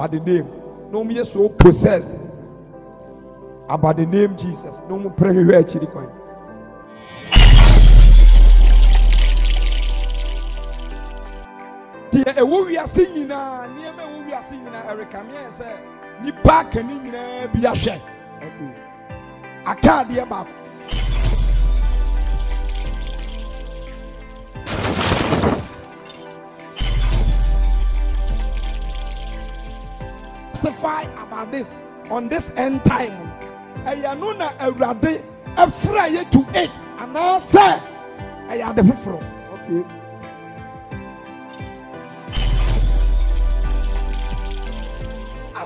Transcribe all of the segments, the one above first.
about the name. No me so possessed about the name Jesus. No more pray here chiri coin. The we are singing na near me we are singing na Erica me say ni back and in be a share. Okay. I can't hear back. Testify about this on this end time. Ayanuna Erade afraid to eat and now say ayade fufuro. Okay.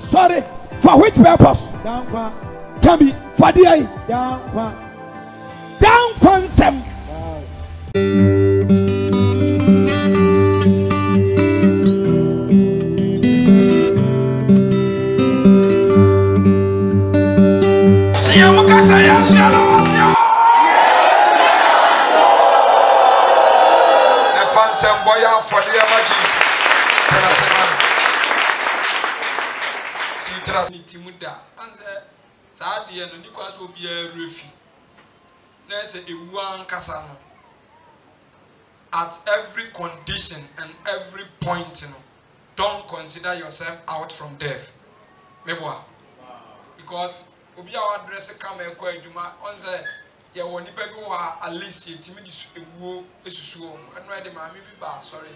Sorry, for which purpose? Down can be for the eye. Down consem. Timuda and say Sadia and Nicolas will be a refuge. There's a one casano at every condition and every point. Don't consider yourself out from death. Because we are addressing come and quite Duma on the ya woni baby wa at least timid ewu esusu and ready my maybe sorry.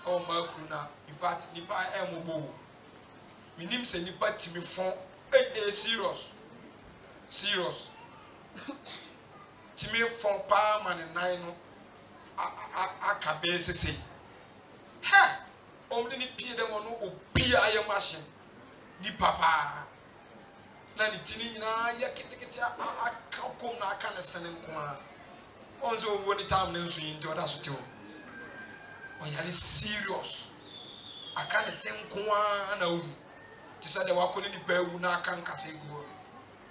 Oh my cruna, in fact, Nipa Emobo. Minim se nipa timi fon serious timi fon pa man nine no akabe sese ha omni ni pie dem no obi aye machine ni papa na ni tini nyina ya kitikiti akakom na aka ne sene nko a onzo woni time ne nso yin oda so tewo oyale serious aka ne sen nko a na wu. To say the work on the pew na can go.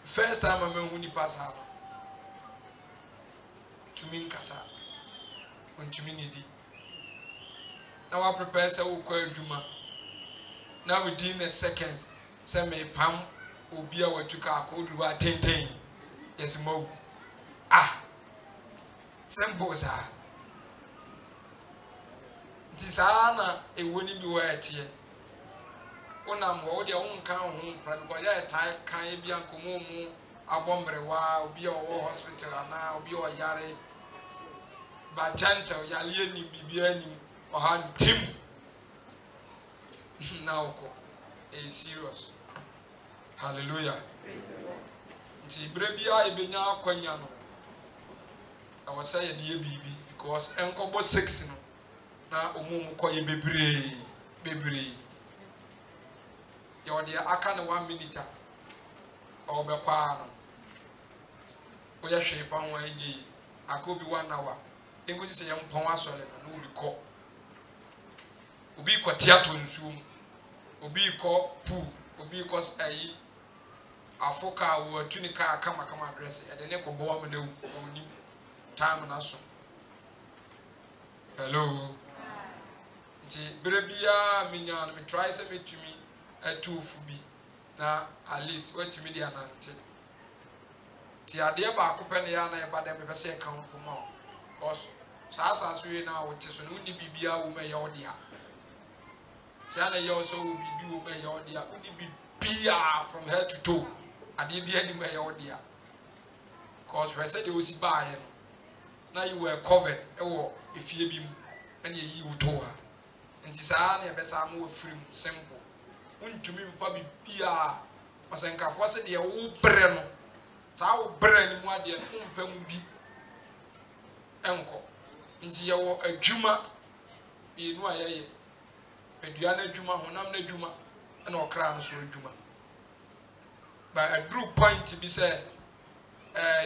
First time I met Winnie Pass to mean Casa when to mean it. Now I prepare so quite Duma. Now within a seconds, say me Pam will be our to car code to 10. Yes, Mo. Ah, simple, sir. It is Anna a winning be where here. Onam wo de won kan ho fra because ya tai kan e bia nkomo mu abombrewa obi o hospital ana obi o yare ba gentle ya le ni bibia ni o han tim now ko e serious hallelujah nti brebia e benya akwanya no I was say ye bibi because enkobo 6 no na omum ko ye bebre you are aka 1 minute or be kwa no o ya hwe fa ho agi akobi 1 hour engo se yem pon asole no obi ko theater nsuom obi ko pool obi ko ayi afoka wo tunika aka makama address e de ne ko bo am na oni time na so hello nti berebia minya me try say me to me two fubi na at least what media nante ti ade ba akopɛ ne ya na e ba de be se kan fo ma cause sa so we na wote so no ni bibia wo me ya odia ti ana ya so wo bibi wo me ya odia uni bibia from head to toe ade bia ni me ya odia cause we say they osi ba ye no na you were covered e wo efie bi mu ene yi wo to ha nti sa na e be sa mo free simple untumi mfa bibia masenkafo se de wo bre no saa wo bre ni mu ade no mfa mu bi enko nti ye wo adwuma enu ayeye adua na adwuma honam na adwuma na okra no so adwuma ba adru point bi se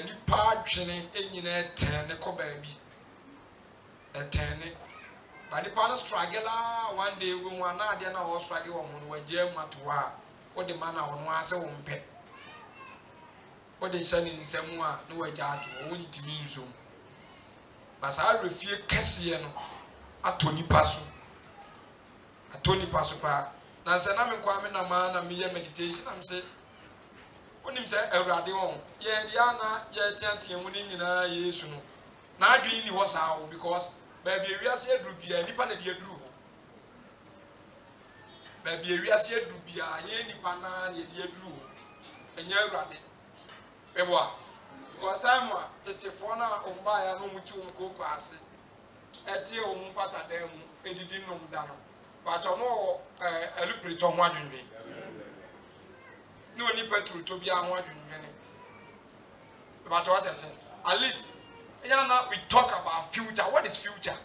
nipa adwene enyina eten ne ko ba bi eten but the partner struggle one day we want na dia na wo struggle wo no wagye matoa wo de mana wo no ase wo mpe wo de shani nsemu a no wagye ato wo ntimi nso basa refie kese no atoni paso pa na sɛ na me kwa me na ma na me yɛ meditation am sɛ onim sɛ awurade wɔn yɛ dia na yɛ tiatia mu ne nyinaa Yesu no na adwene ni wɔ saa o because baabi ewiase aduru bia nipa na de aduru hɔ baabi ewiase aduru bia yɛ nipa na de aduru hɔ ɛnyɛ awurade ɛboa because time a tetefo na ɔmba ya no mu ti wɔn koko ase ɛtie wɔn pata dan mu edidi nom da no but ɔno alupirito ho adwene no nipa turu to bia ho adwene but what I say at least now we talk about future. What is future?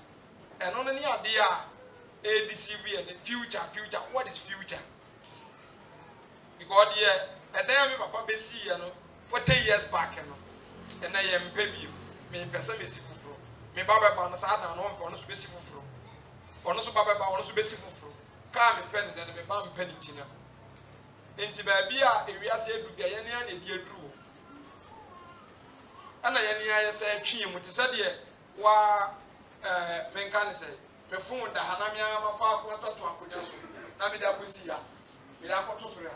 And on any idea ADCV and the future what is future? Because and then me papa be see 40 years back and I am baby me person be sifufro me baba ba na sa na no ono so be sifufro ono so baba ba ono so be sifufro ka me pen then me ba me pen tina enti ba bia ewiase edu bia ye na di aduru ana ye ne aye say twi mu te se de wa menka ne say me fun da hanamia ma fa ko toto akonya so na me da kosi ya me da koto so ya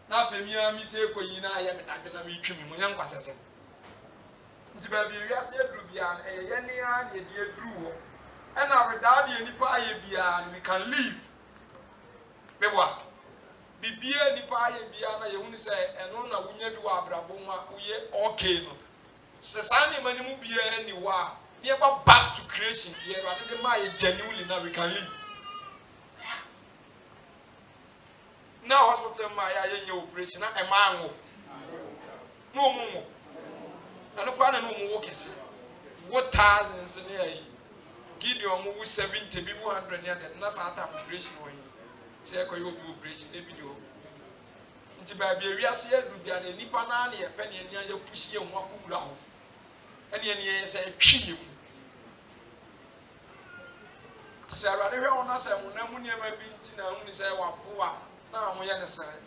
na afemia mi se koyi na aye me da na me twi mu nya nkwasese nti ba bi wiase aduru bia ye ne a ne di aduru ho ana without the nipa aye bia we can live bebwa bibie nipa aye bia na ye hunu se eno na wunya bi wa abrabo ma uye okay no se sane mani mu bia ni wa ne ba back to creation ye rather the ma ye genuinely now we can live now hospital ma ya ye operation na e ma anwo no mu eno kwa na no mu wo kese what thousands ne ayi Gideon mu 70 bi 100 ne na sa ata operation wo yi se ko yo bi operation e bi yo nti ba bi ewiase adu bia na nipa na na ye pe ne ania ye pushi ye ho akura ho ene ene ye se twi mu se arade hwe ona se mu na mu ne ma bi nti na mu ni se wa poa na ho ye ne sere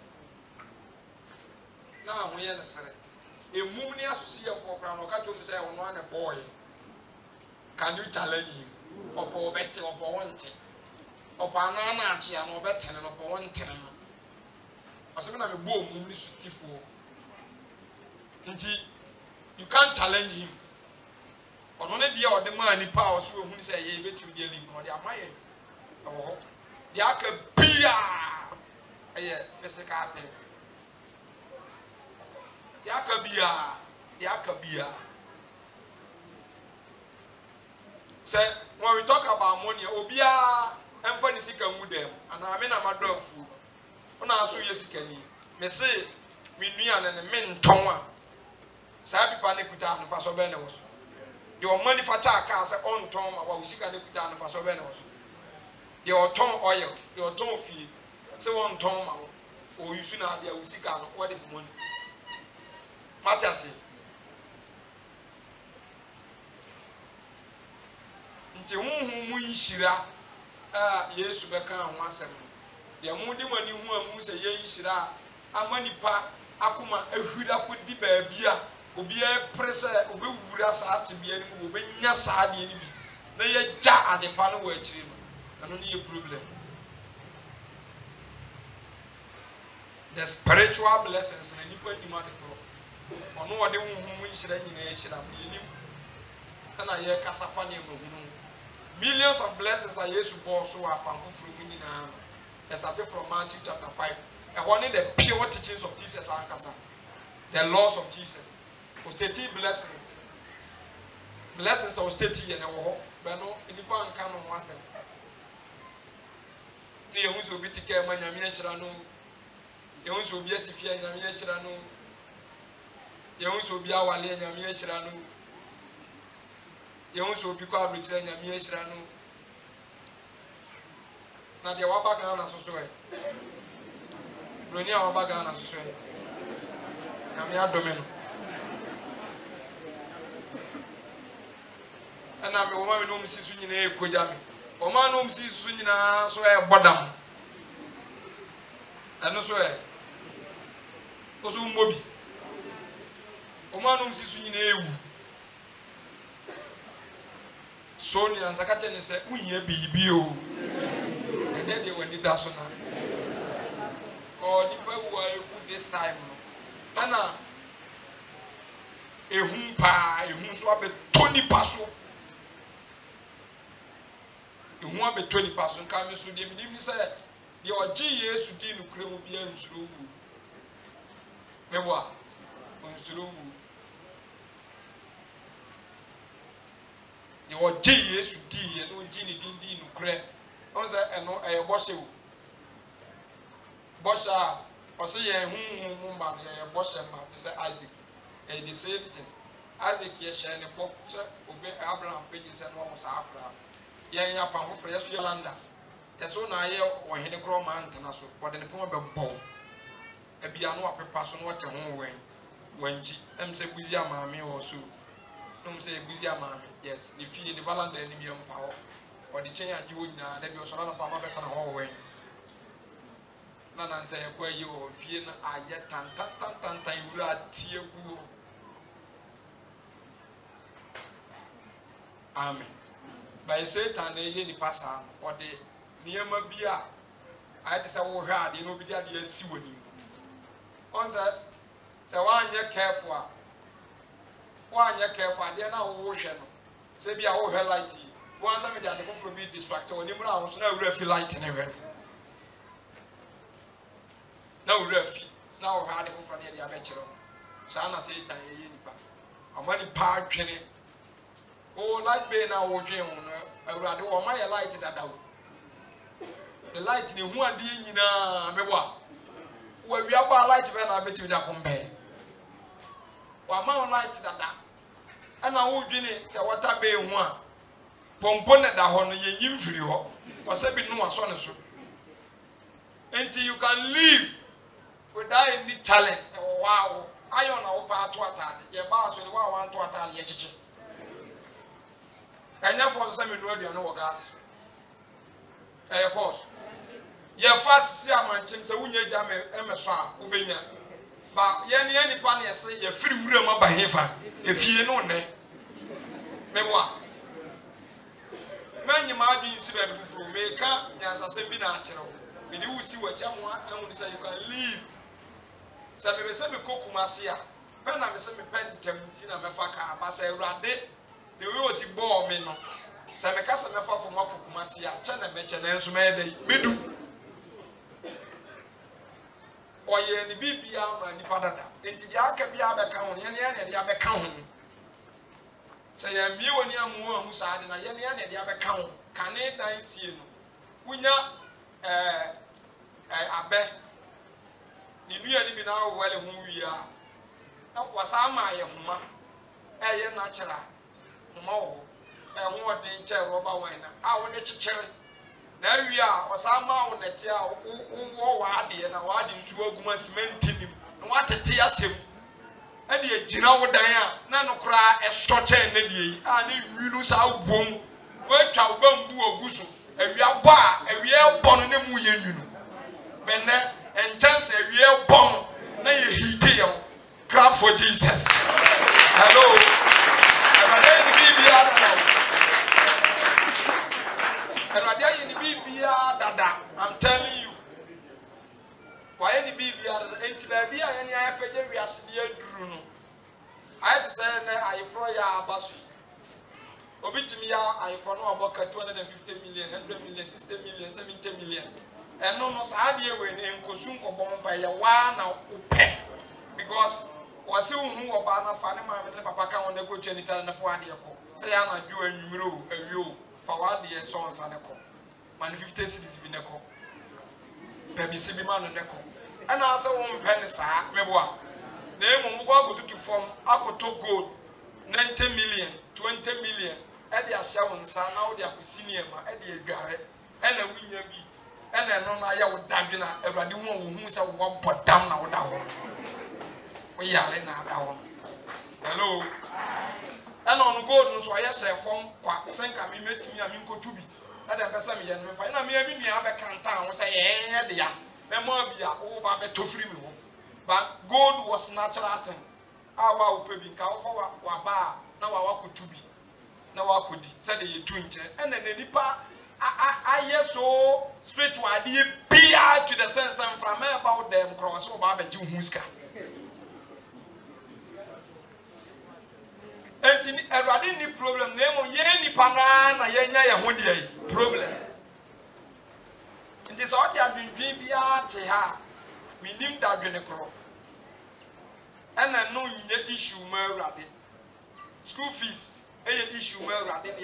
emum ni asusi ye fo kra no ka to mu se wo no ane boy can you challenge him opo beti opo wonte opo ana na achi ya no obetene no opo wonte no asemi na me bo omum ni sutifo nti you can't challenge him ono ne dia ode ma ni pa o so ehun se ye betu dia league no dia amaye oho dia aka bia aye physical things dia aka bia say when we talk about money obia emfa ni sika mu dem ana me na madrafu ona aso ye sika ni me se me nua ne me nton a sa bipa ne kuta no fa so be ne wo so de o manufacture car say on ton ma wa sika ne kuta no fa so be ne wo so de o ton oil de o ton fie say on ton ma o yusu na de o sika no what is money Matiasi nti mu yishira Yesu beka ho asem de mu di mani hu amu se ye yishira amanipa akoma ahwira kodi baabia obi e prese obewura saa tebia ni mu obenya saa de ni bi na ye ja adepa no wa akiri no ano ne ye problem the spiritual blessings na nipa di ma de pro ono wode mu yishira nyina yishira yenim kana ye kasafa ne mahunu millions of blessings are Jesus bought so upon fulfilling. Started from Matthew chapter 5. And one of the pure teachings of Jesus are the laws of Jesus. Osteti blessings. Blessings of osteti and a but no, in the bank can on one side. The young will be taken when Yamia Shirano. The young will be a Sifia and Yamia Shirano. The young will be our lane Yamia Shirano. You also be called return your Miesrano. Now, the Wabagana Sosue. Brunia Wabagana Sosue. Namia Domino. And I'm a woman who sees you in a Kujami. A man who sees you in a swear bottom. And no swear. Also, Moby. A man who sees you in a Sonia and Zakatani said, we hear BBO. And here they went that so now. Or the people who are this time. Anna a humpa, a humswap 20 passo. You want be 20 person coming to them. If you say your GS to deal with cream be in slow. Mewa on slow. Your GS to deal and no genie didn't no cream. On the no a bossy Bosha or say a woman, a bossa, say Isaac. A the same thing. Isaac, yes, and a pop, obey Abraham pages and almost Abraham. Yan ya pamfo for yeso yolanda yeso na aye wo hene kro ma antana so wode ne pon bempo ebia no apepa so no wote ho wen wanji em se buzi amame wo so no se buzi amame yes the fie the valanda ni mi emfa ho wode chen age wo nyina da bi o so na pa ma beka na ho wen na na se ko ayi o fie na aye tan wura tie gu amen. By Satan, they any pass or the near Mabia. I just say, oh, hard, you know, be there, you see with him. On that, so one year careful. 1 year careful, they are now ocean. So be our hair lighty. Once I'm done, the phone be distracted, or the house, no refi light in every. No refi. Now, hard for the amateur. Sana Satan, I'm money park penny. Oh, light be now working on a rather or my light that out. The light in one being in a mewa. Where we are light when I bet you that compare. One more light that. And I would do it, say what I be one. Pomponet that honor ye inferior, or seven no one son. Until you can live without any talent. Wow, I don't know part to attack. Your boss will want to attack your chicken. And therefore, the same road you know gas. Air Force. Your first see a man, so when you jam MSA, Ubina. But any bunny say you're free room by Hefa, if you know ne. Memoir. Man, you might be incident from Maker, as I say, be natural. When you see what you want, I want to say you can leave. Some of the same Kokumasia. When I'm a semi pen, Tementina, Mafaka, Massa Rade. The way was born, me no. Some a cast of from Makumasia, China mentioned and so many middle. Or ye any BBM and the Padada. Into the Akabiaba count, and the other count. Say a mew and young woman who sat in a yen and the other count. Can it nine see you? We know a bet. You knew any now well who we are. That was our my huma. A natural. More and what the chair rubber wine. I want to cherry. Now we are, or some on the chair, who wadi and a wadi in Suoguma cementing him. What a tear shim. And the Gina Diana, none of cry a structure in the day, and you lose our womb. Work out bamboo or gusu, and we are bar, and we are born in the Muyen. Benne and chance a real bomb. Now you heat clap for Jesus. Hello. I'm telling you. Why any baby any I pay we are still Bruno. I had to say I throw ya basu. Obitimi I for no about 250 million, 100 million, 60 million, 70 million. And no idea when in Kosum for bomb by a one now because was who about Fanny and Papa on the good genital and the 4 year. Say I'm do a new for what the sons and a call. Man 50 cities in a call. Baby Sibi man and a call. And also one penny, sir, Meboa. They will go to form Akoto gold 90 million, 20 million. Eddie Ashawan, son, now they are senior, Eddie Garrett, and a winner be. And then on I would Dagina, every one who is a one put down now down. We are in our down. Hello. And on gold, so I say from Quack, Sank, I met me, I mean, go to be. And I'm a Samian, and I may be a canton, say, eh, dear. There might be over to free me. But gold was natural thing. Our baby cow for Waba, now I could to be. Now I could say the 20, and then the nipa I so straight to idea PR to the sense and from about them cross over the Jumuska. And in a radini problem, name of Yenny Panana, Yenya Hundia problem. In this all the BBR Teha, we named that Genecro. And I know the issue more rapid. School fees, a issue more rapid.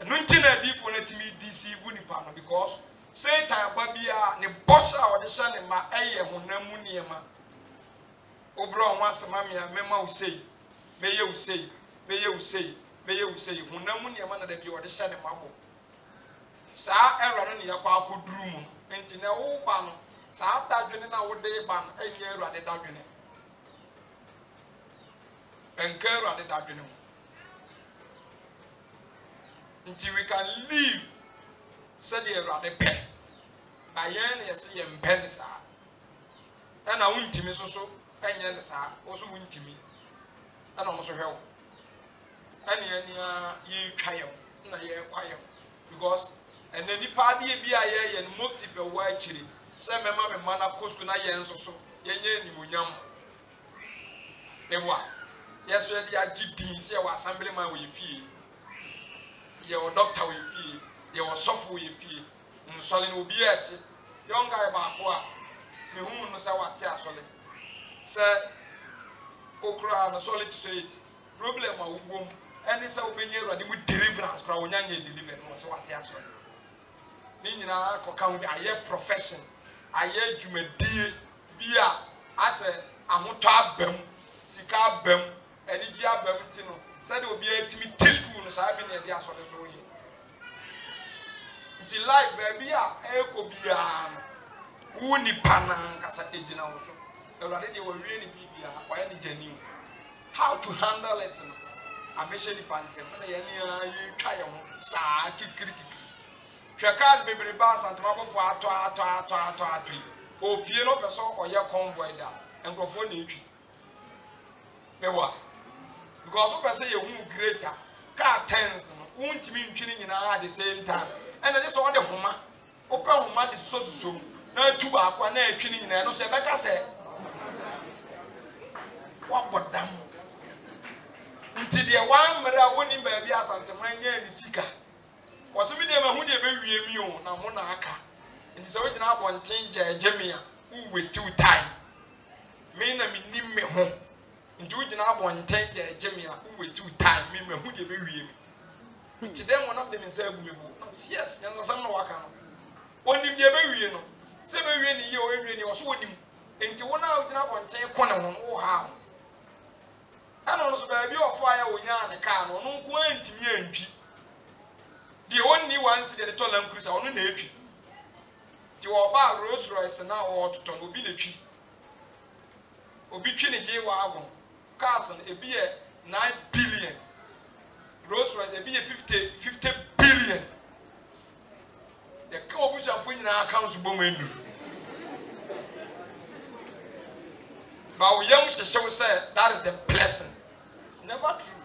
Nunti na di for let me deceive nipa no because Satan babia ne boss a ode hye ne ma eye honamu niema obro once mamia mema usei meye usei meye usei meye usei honamu niema na da bi ode hye ne ma bo saa era no ne yakwa akoduru mu enti na wo ba no saa dadwene na wo de ba no enye Awurade dadwene enka Awurade dadwene until we can live, said the rather pen. By yen, yes, yen pennies are. And I went to me so, and yes, I also went to me, and almost help. And ye triumph, and I hear quiet because, and then the party be a year and motive a white chili. Some mamma and mana coast na yen so, yen munyam. They were. Yes, we are GD, say our assemblyman will feel. Your doctor will feel, your soft will feel, and solid will be at young guy about what the woman knows what they are solid. Sir, Okra and a solid to say it. Problem of womb, and it's our being ready with deliverance, crowd, young delivered was what they are solid. Meaning, I count a year profession, a year you may dear, be as a mutab bem, sika bem, and the jab bemtino. Said it will be a timid school, so I've been at the answer. It's life, baby. Echo be a Uni Panang as a agent also. Already will really be or any genuine. How to handle it? I mentioned the pansy, when any try on Saki cricket. Shakas baby bass and tobacco for a oh, Piero Peso or your convoy down and go for the because if I say you greater, car tens won't mean killing in at the same time. And I just saw the Homa. Open Homa is so soon. No two are one air killing in no say like I said. What but damn? Until the one mother winning baby as Antamania and Sika. Was a minimum who they be me on a monarcha. In the original one thing, Jemia, who was too time. Mean I mean me home. Into one ten Jemia, who was too time, me who they be me. To them, one of them is a yes, and some no account. One in the baby, no. 7 years or so, into 1 hour, one 10 corner on all how. And also, baby, or fire when you're on the car, no going to me. The only ones that told them, Chris, on the nature. To our Rolls Royce and now or to will be the tree. Obi Trinity wagon. Carson, a beer 9 billion. Rolls Royce, a beer 50 billion. The cowboys are winning our accounts booming. But we youngsters shall say that is the blessing. It's never true.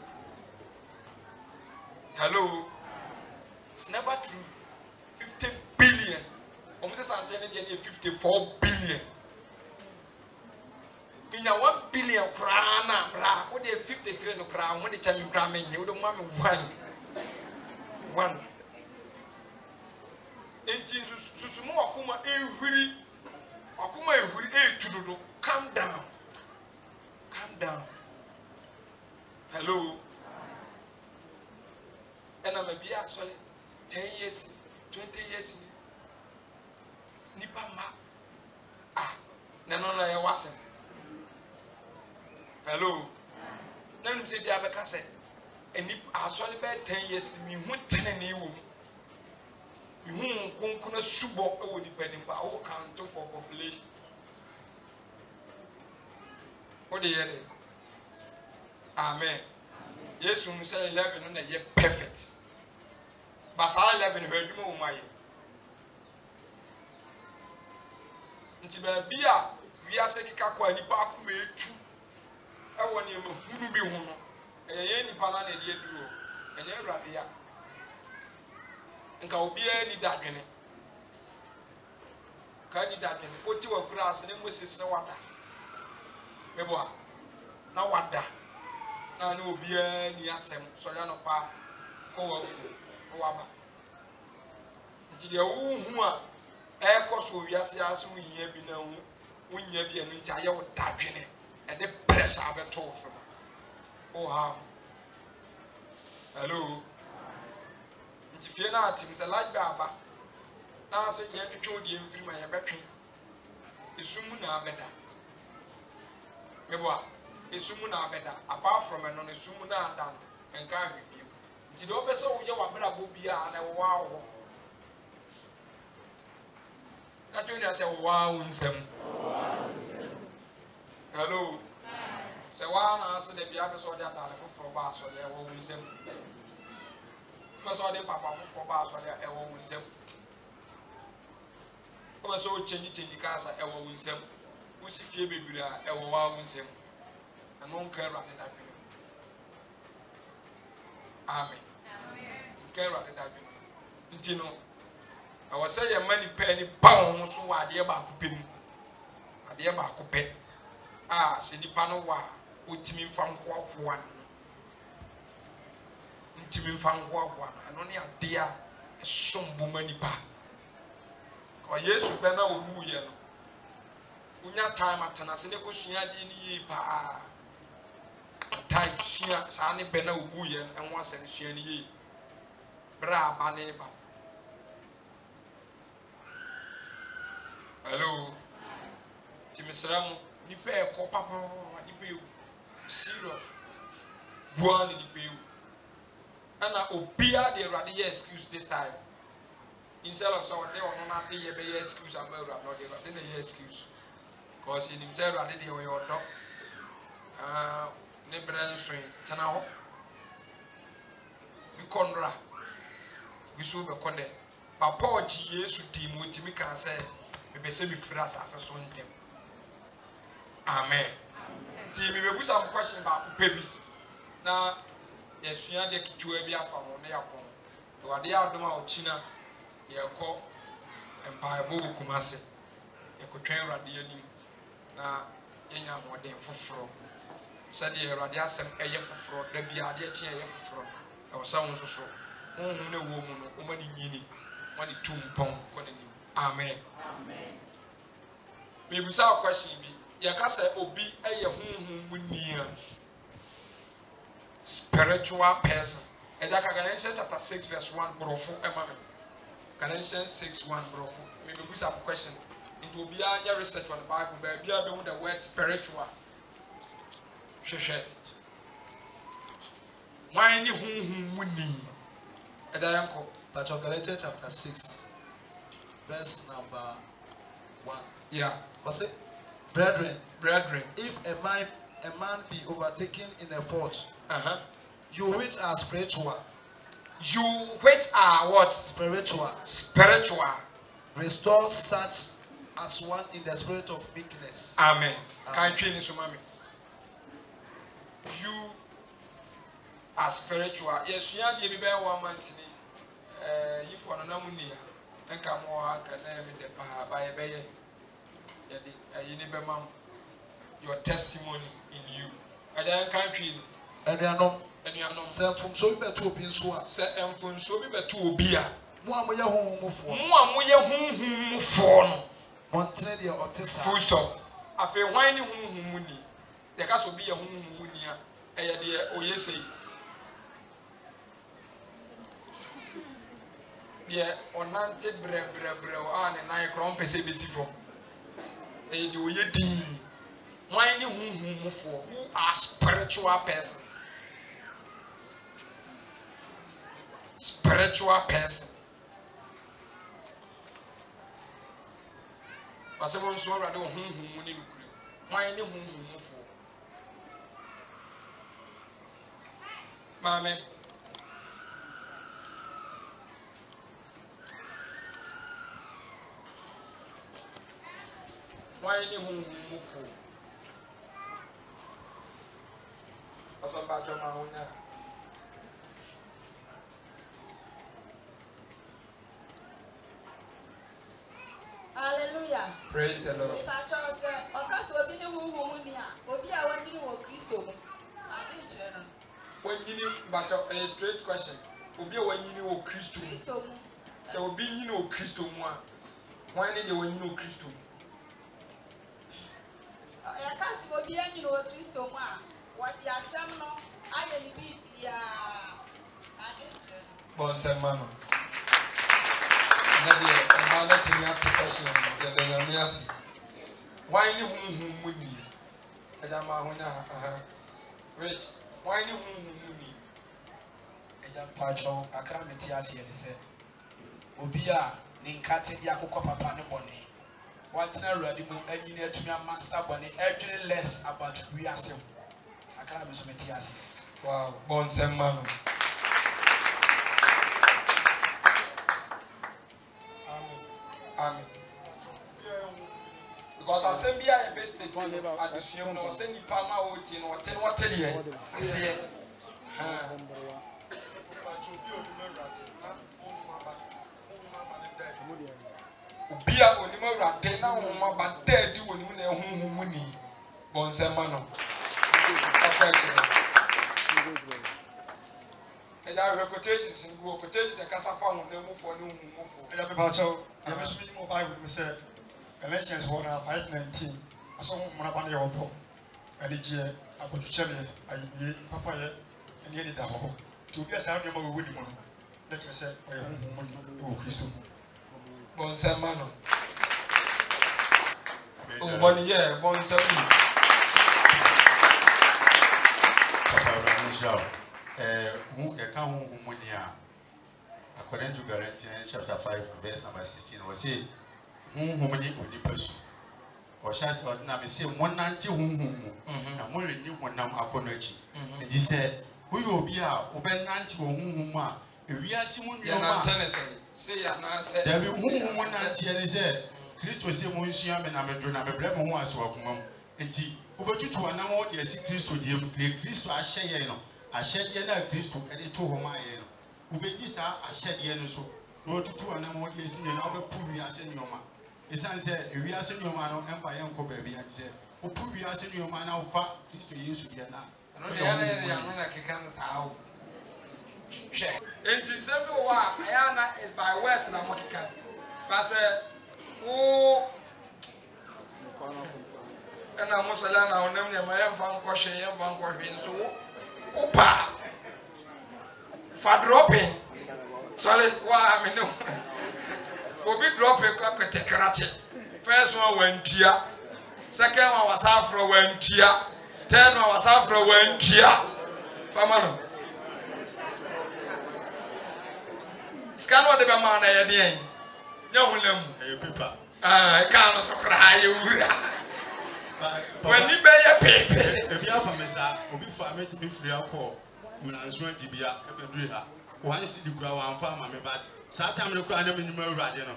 Hello. It's never true. 50 billion. Almost as 54 billion. In your 1 billion crown, what they 50 crown, when they tell you cramming, you don't want me one. And Jesus, Akuma, calm down. Calm down. Hello. And I'm a be actually 10 years, 20 years. Nipama. Ah, Nanona, I wasn't. Hello. Let me say the other cassette. And if I saw about 10 years, me won't tell any woman. You won't subo over depending on our count for population. What do you hear? Amen. Yes, you say 11 and a year perfect. But I 11 heard you more, my. It's about beer. We are saying, Kakwa, and Baku made true. I want you to be home. And any banana, and you're rabia. nka obiara ni dadwene ka ni dadwene oti wa grass ne Moses na wada mebo na wada na ne obiara ni asem so ya no pa ko wafu waba nti de wo hu a ekoso wiase aso yia bi na hu wonya bi anu nti aye wo dadwene e de pressure abeto so oh ha hello nti fie na atim se like aba na so ye twetwe odi mfiri ma ye betwe esum na abeda mebo a esum na abeda apart from eno esum na adan enka hwebie nti de obese wo ye wabra bo bia na wo wa Katunya say wow nsem. Hello. Say wow na ase de bia be so de atale foforo ba so de wo nsem. Be so de papa foforo ba so de e wo nsem. Be so change kasa e wo nsem. Wo si fie bebiri a e wo wow nsem. Eno nka ra de da bi. Amen. Nka ra de da bi. Nti no I was saying many penny pounds so I dear back pin. I dear back pet. Ah, said the panel wa, ultimate from one. Ultimate from one, and only a dear some woman pa. Or yes, you better woo yellow. Unya time at an asinico shia di pa. Time shia, Sani Benna woo and once and shia ye. Bra, my neighbor. Hello. Timisram, ni pay ko papa ni pay serious. One ni pay. Ana obia de rade excuse this time. Instead of someone they on not dey be excuse am rade no dey rade dey excuse. Cause in himself rade dey we odo. Ne branson tana ho. Bi konra. Bi so be kode. Papa oji Yesu di mu timi kan say be say be free as so ntem. Amen. Ti me be busa question ba ko pe bi na yesua de kitua bi afa mo na yakon. To ade adom a ochina ye ko empire bo kumase. Ye ko twen rade anim na yenya modern foforo. Said the rade asem eye foforo da bi ade chi eye foforo. E wo sa won so so. Ohun na wo mu no o mani nyini. Mani tumpon ko na ni. Amen. Amen. Maybe some question be yakasa obi eye hunhun munia spiritual person. And that Galatians chapter 6 verse 1 brofo emame. Galatians 6:1 brofo. Maybe some question. It will be a research on the Bible, but be able the word spiritual. Sheshet. Why any hunhun muni? Edayanko. But Galatians chapter 6 verse number 1. Yeah. What's it? Brethren, if a man be overtaken in a fault, you which are spiritual. You which are what? Spiritual. Restore such as one in the spirit of meekness. Amen. You are spiritual. Yes, you are the bear 1 month. If one anomaly, and come on, can name the by a bay. Your testimony in you. And I can't and you are not. Send from so better to be so. Set and from so better to be a one way home for Montreal or Tessa. Full stop. I feel whining money. There has to be a munia. A dear, oh yes, yeah, on Nancy Bre, and I crumpet a busy for. A do ye dean. Whining who are spiritual persons. Spiritual person. But someone saw I don't whom why any whom for Mammy. Why any whom for? As about your own. Praise the Lord. When you but a straight question. Obi when you know Christo. So Obi you know Christo moi. Why need you when you know Christo? I can't see Obi you know Christo moi. What you are some no I will be Bonsemano. Another thing I question the Yamiasi. Why you money? Rich, why you money? Pacho, I can't metias here. Said Obia, Ninkati Yakoko Papa Bonnie. What's not ready to engineer to your master bonnie, everything less about we are so. I can't miss metias. Wow, Bonsemano. Amen. Because I send me a best at the film or send you Palma or ten what tell you. I see it. Bia on the more ten now, but dead you when you know whom money. Bonsemano. And our reputations and go quotations and Casafon, they move for new move. I have about I was reading more Bible, we said, Galatians 1:5-19. I saw one upon your book, and the year about to tell you, I Papa, and yet the whole. To be a sound of a winning one. Let us say, I am money to Christo. Bonsemano. Oh, 1 year, Bonsemano. Who account Munia, according to Galatians chapter 5, verse number 16, was say, whom many only person. Or shall was not say 190 whom and more than you one number aponochi. And he said, we will be out, open 90 whom we are Simon Tennessee. Say, there be whom 190 and he said, Christ was a Monsiam and I'm a drone, I'm a brother who was welcome. And see, over to an hour, yes, Christ to the Christ, I share, you know. I shed yen a Christo and it told my yen. Who be this I shed yen so. No to 2 animal years in our Puria Senioma. His son said, we are Senior Man of Empire and Cobaby and said, O Puria Senior Man of Fat Christo used to be now. And it's every while, Ayana is by West and Amokican. But said, oh, and I must allow our name, my young fan question, young fan question. So, Opa for dropping solid why I mean for big dropping karachi. First one went here, second one was afro went here, third one was afro went here. Famano scan what the man I did. No paper. I can't so cry you. When you pay your paper, if you have a mesa, will be for me to be free of call. When I was going to be a one city grow and farm, but Satam look at them in the Radino.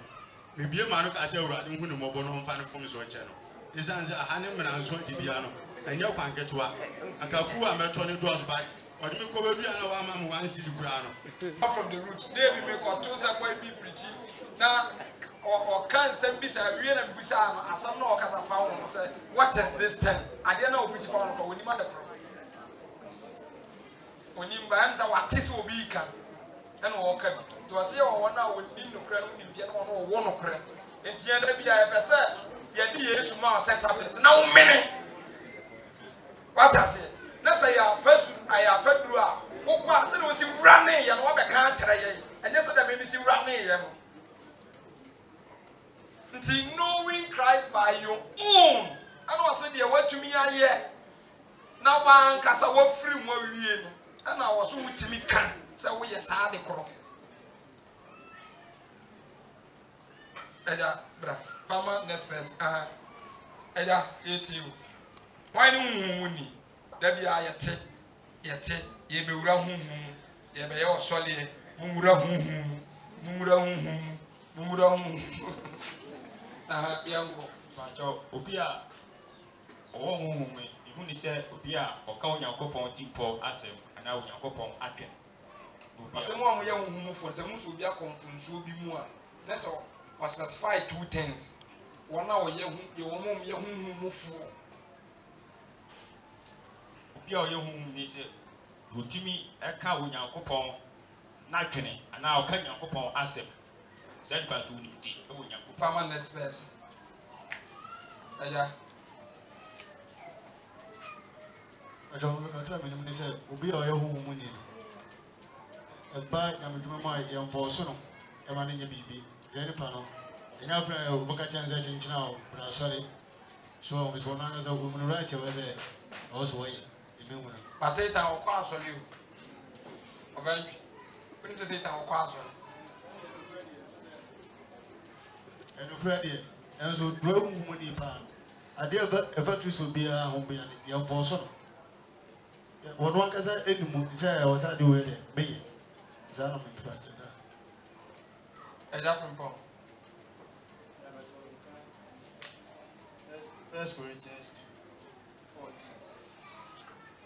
Maybe a man who has a riding when the mobile home fan from his channel. His answer, Hanneman and Swan Dibiano, and your can't get to her. I can fool a met 20 doors back, or you cover one city ground. From the roots, they will make or two some might be pretty. Now, or can't send me a real and bizarre as some no as I found. What is this thing? I don't know which found for when you mother. When you buy some what this will be and walk to a say or 1 hour with no crown in the other one or crown. And the other be I said, the idea is small set up. It's now many. What I say? Let's say first I have fed through. Oh, I said, was running and what I can't tell you. And yesterday, maybe see running. Until knowing Christ by your own. I don't say the word to me yet. Now one cast away free more real. And I was with me can. So we are sad. Eda, bra. Farmer next person. Eda, 80. Why no money? There be a yet. Ye be ura ye be your solid. Mumura Yango. Facho, Opia, or whom you say, Opia, or count your coupon tipo asem, and now your coupon aken. Someone young who for the Musu be a conference will be more. That's all was specified 2 things. wɔn a wɔyɛ hu yɛ wɔn a wɔyɛ huhumufoɔ obi a ɔyɛ huhum ni sɛ rotimi ɛka onyankopɔn n'adwene anaa ɔka nyankopɔn asɛm sɛ nipa nso wonim di ɛwɔ nyankopɔn farmer next person ɛya ɛdɔm menim ne sɛ obi a ɔyɛ huhum ni no ɛba nyamedwuma mu a yɛmfɔɔ no ɛma no nyɛ biribi sɛ nipa no ɛnyɛ afra wobɛka kyɛn sɛ kyenkyena a bra asɔre so ɔmo sɛ ɔno ankasa ɔmu no right ɛwɔ sɛ ɔwɔ sɛ wɔyɛ ɛmɛhu no Satan ɔkɔ asɔre o ɔbɛntwi wọ́n ti Satan ɔkɔ asɔre ɛnukura deɛ ɛnso dua huhum ni paa adeɛ ɛfa kristo biara ho bia ne yɛmfɔɔ so no wɔno ankasa ɛnimu sɛ ɛwɔ sɛ ade wɔ yɛ dɛ mɛyɛ saa na mɛnkipa kyɛ daa ɛgya pimpɔn 1 Corinthians 2:14.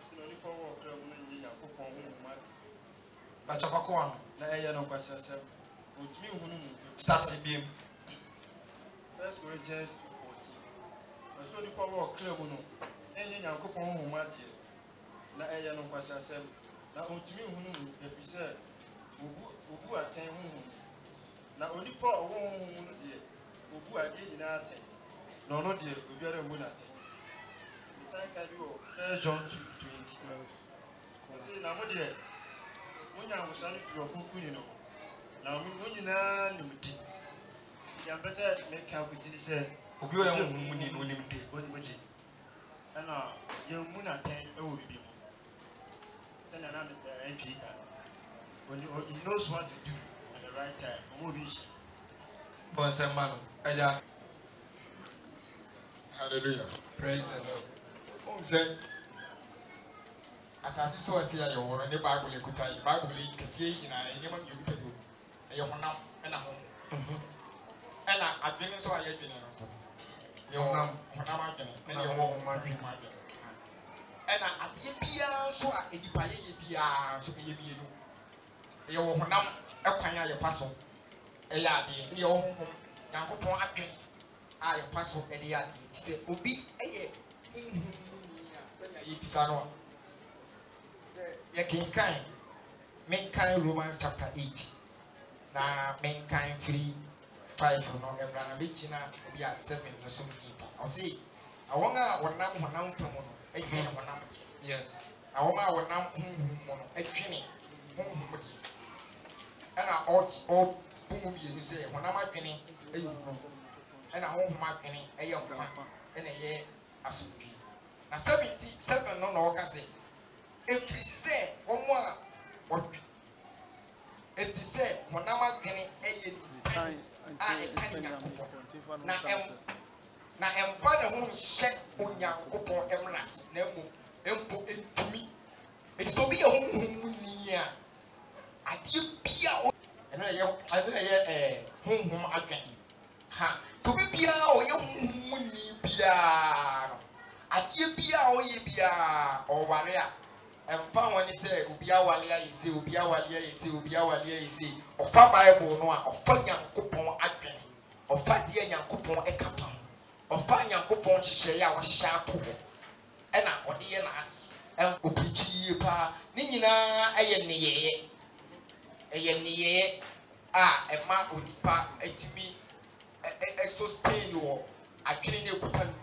Sinoni kwa wakra muna njinya kupon humu bàtchàfà kọ́ wa no na ɛyɛ no kwasasɛm otumi hunu mu start biem 1 Corinthians 2:14. Sinoni kwa wakra mu no ɛnyɛ nyankopɔn humu adeɛ na ɛyɛ no kwasasɛm na otumi hunu mu efisɛ obu atɛn humu na onipa ɔwɔ humu no deɛ obu adeɛ nyinaa atɛn na ɔno deɛ obiara mu na atɛn bisan ka bi wɔ 1 John 2:20 ɔsɛ na mo deɛ monya ahosuo no firi ɔkronkron no na mo nyinaa nim di yɛmpɛ sɛ meka akosi ne sɛ obi ɔyɛ huhum ni na onim de onim di ɛna yɛmmu no atɛn ɛwɔ bibi mu sɛnea na ntwi ka he knows what to do at the right time ɔmo bi nhyɛ bɔnsɛn ma no ɛgya Hallelujah. praise the Lord On sɛ asase so ɔsi ayɛ wɔ no ne Bible ekuta yi Bible yi kɛseɛ nyinaa nneɛma mi ekuta do ɛyɛ honam ɛna ho ɛna adwene nso a yɛdwene no nso yɛ honam adwene ɛna yɛ wɔ honam adwene ɛna adeɛ biara nso a nipa yɛyɛ biara nso ɛyɛ mmienu ɛyɛ wɔ honam ɛkwan a yɛfa so ɛyɛ adeɛ ɛyɛ wɔ honam Nyankopɔn adwene a yɛfa so ɛde yɛ adeɛ ti sɛ obi ɛyɛ sɛnea yɛbisa no a yɛkenkan menkan Romans chapter 8 na menkan 3:5 no ɛmra na mɛgyina obi a 7 no so mmiɛnpa ɔse awɔn a wɔnam honam pɛ mu no adwene honam deɛ yes awɔn a wɔnam honhom mu no adwene honhom deɛ ɛna ɔbu mu mmienu sɛ honam adwene ɛyɛ wu ɛna honhom adwene ɛyɛ nkwa ɛna ɛyɛ asomdwie na 77 no na ɔka sɛ efiri sɛ wɔn a wɔdwe efiri sɛ honam adwene ɛyɛ nitan a ɛka Nyankopɔn na ɛmfa ne ho nhyɛ Onyankopɔn ɛmnas na mpo ntumi eti sɛ obi yɛ honhom ni a adeɛ bia ɛno yɛ honhom adwene ha tobi biara ɔyɛ honhom ni biara no adeɛ biara ɔyɛ biara ɔware a ɛmfa wɔn ne sɛ obi awale ayɛ sɛ obi awale ayɛ sɛ obi awale ayɛ sɛ ɔfa Bible no a ɔfa Nyankopɔn adwene ɔfa deɛ Nyankopɔn ɛka fa ho ɔfa Nyankopɔn hyehyɛeɛ a wɔhyehyɛ ato hɔ ɛna ɔde yɛ n'ade ɔpirikyi yie paa ne nyinaa ɛyɛ nneyɛeɛ a ɛma onipa atumi sustain wɔ adwene ne ekuta no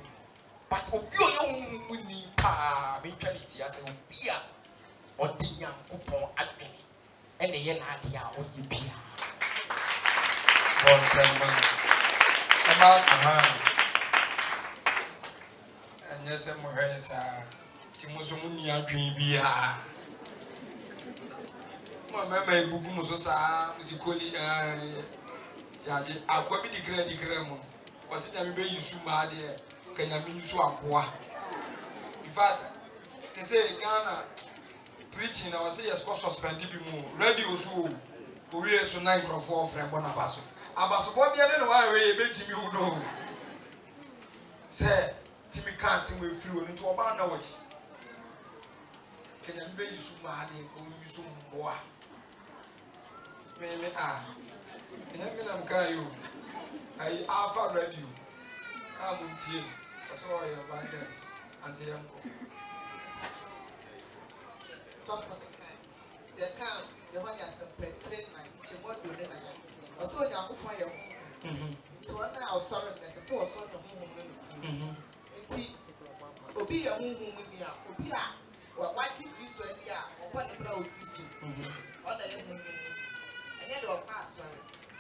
but obi a ɔyɛ honhom ni paa mentwa ne ti ase obi a ɔde Nyankopɔn adwene ɛna ɛyɛ n'ade a ɔyɛ biara bɔnsɛn ma no ɛma aha ɛnyɛ sɛ mo hwɛ yɛ saa ti mo so mo ni adwene biara mo mɛma ebugu mo so saa mo si koli yagye akwa bi dikira mu wɔsi nyame bɛ yi su maa deɛ ka nyame yi su akoa in fact te sɛ Ghana preaching na wɔsi yɛ sɔ suspend bi mu radio so owie so na nkurɔfoɔ frɛ bɔ n'aba so abasopɔ deɛ ne na wɔayɛ yɛ bɛgyimi wo no sɛ timi ka asɛm efiri wɔ no nti ɔbaa na wɔkyi ka nyame bɛ yi su maa deɛ ka wɔyi su mmoa mɛmɛ a nyame nam kaa yi o ayi alpha radio Amuntie. That's why you're evangelist. Auntie uncle. So from the kind. The account, the one that's a petri night, it's a word you never have. Also, you're going for your home. It's one hour, sorry, so was on your home. It's Obi a home, Obi a what did Christo and ya, or what the blow Christo. On the home. And yet, our pastor,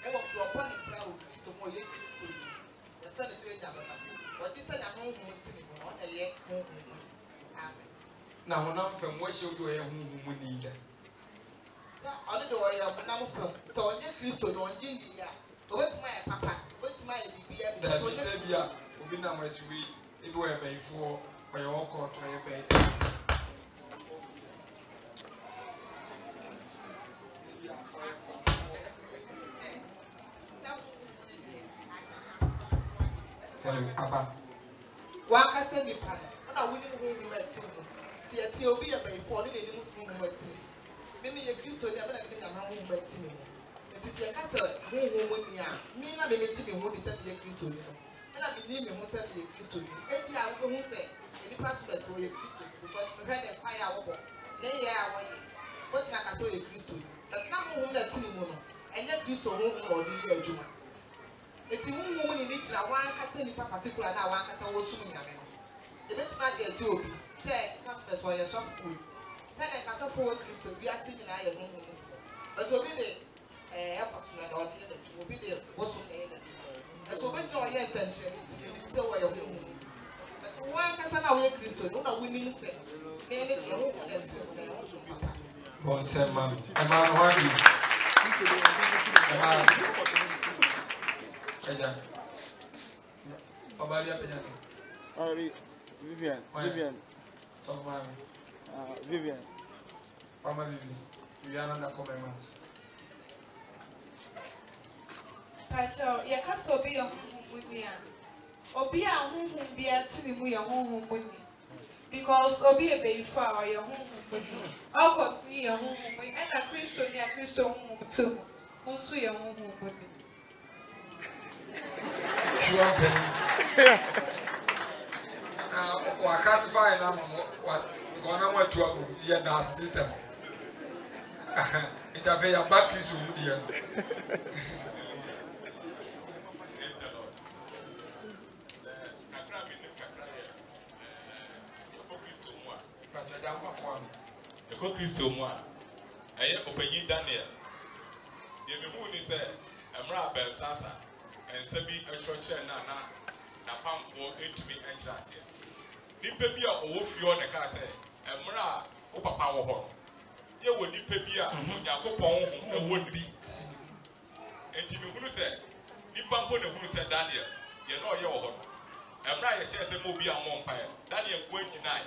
never to upon the blow Christo more yet to you. The son is very dumb. What is that? I'm home on a yet home. Amen. Now, when I'm from what you do, I am who need it. I don't know why I'm from. So, on your Christo, on Jindy, what's my papa? What's my baby? That's what said, yeah, will be now my sweet. It were made for by all court to a bed. Papa. One can send me pan. And I wouldn't win you at him. See, at you'll be a bay for the room at him. Maybe a Christo never been a home at him. It is a castle, who me are. Me not be meeting who is a Christo. And I believe me who said a Christo. Every hour who say, any passwords or a Christo, because my friend and fire over. Nay, what's like I saw a Christo. But not whom that's in the and yet Christo home or the year Juma. It's a woman in each one can in particular that one can also swim. The best man there to be said, Pastor, or your shop with. Tell a castle for Christo, we are sitting in our home. But so be the airport or the energy will be the bosom energy. And so when you are essential, it's so way of home. But one can away Christo, no women say, any home and say, Papa. Bon, sir, man. I'm on one. Vivian. So, man. Vivian. Mama Vivian. You are not a comments. Pacho, your castle be a home with me. Obi a home be a city with your home with me. Because Obi a baby for your home with me. I'll continue your home with me. And a Christo home too. Also your home with me. Or classify was going to a the system. It's a very back issue. The Christo Moa, I open Daniel. The moon is a Mra Belsasa and Sabi a church and Nana, Napam for it to be entrance here. Nipebia or Fio the Cassa, and Mra Opa Power Hall. You would Nipebia, Yakopon, and would be. And Timmy who said, Nipampo who said Daniel, you know your home. And Mra says a movie on Mompire, Daniel went tonight.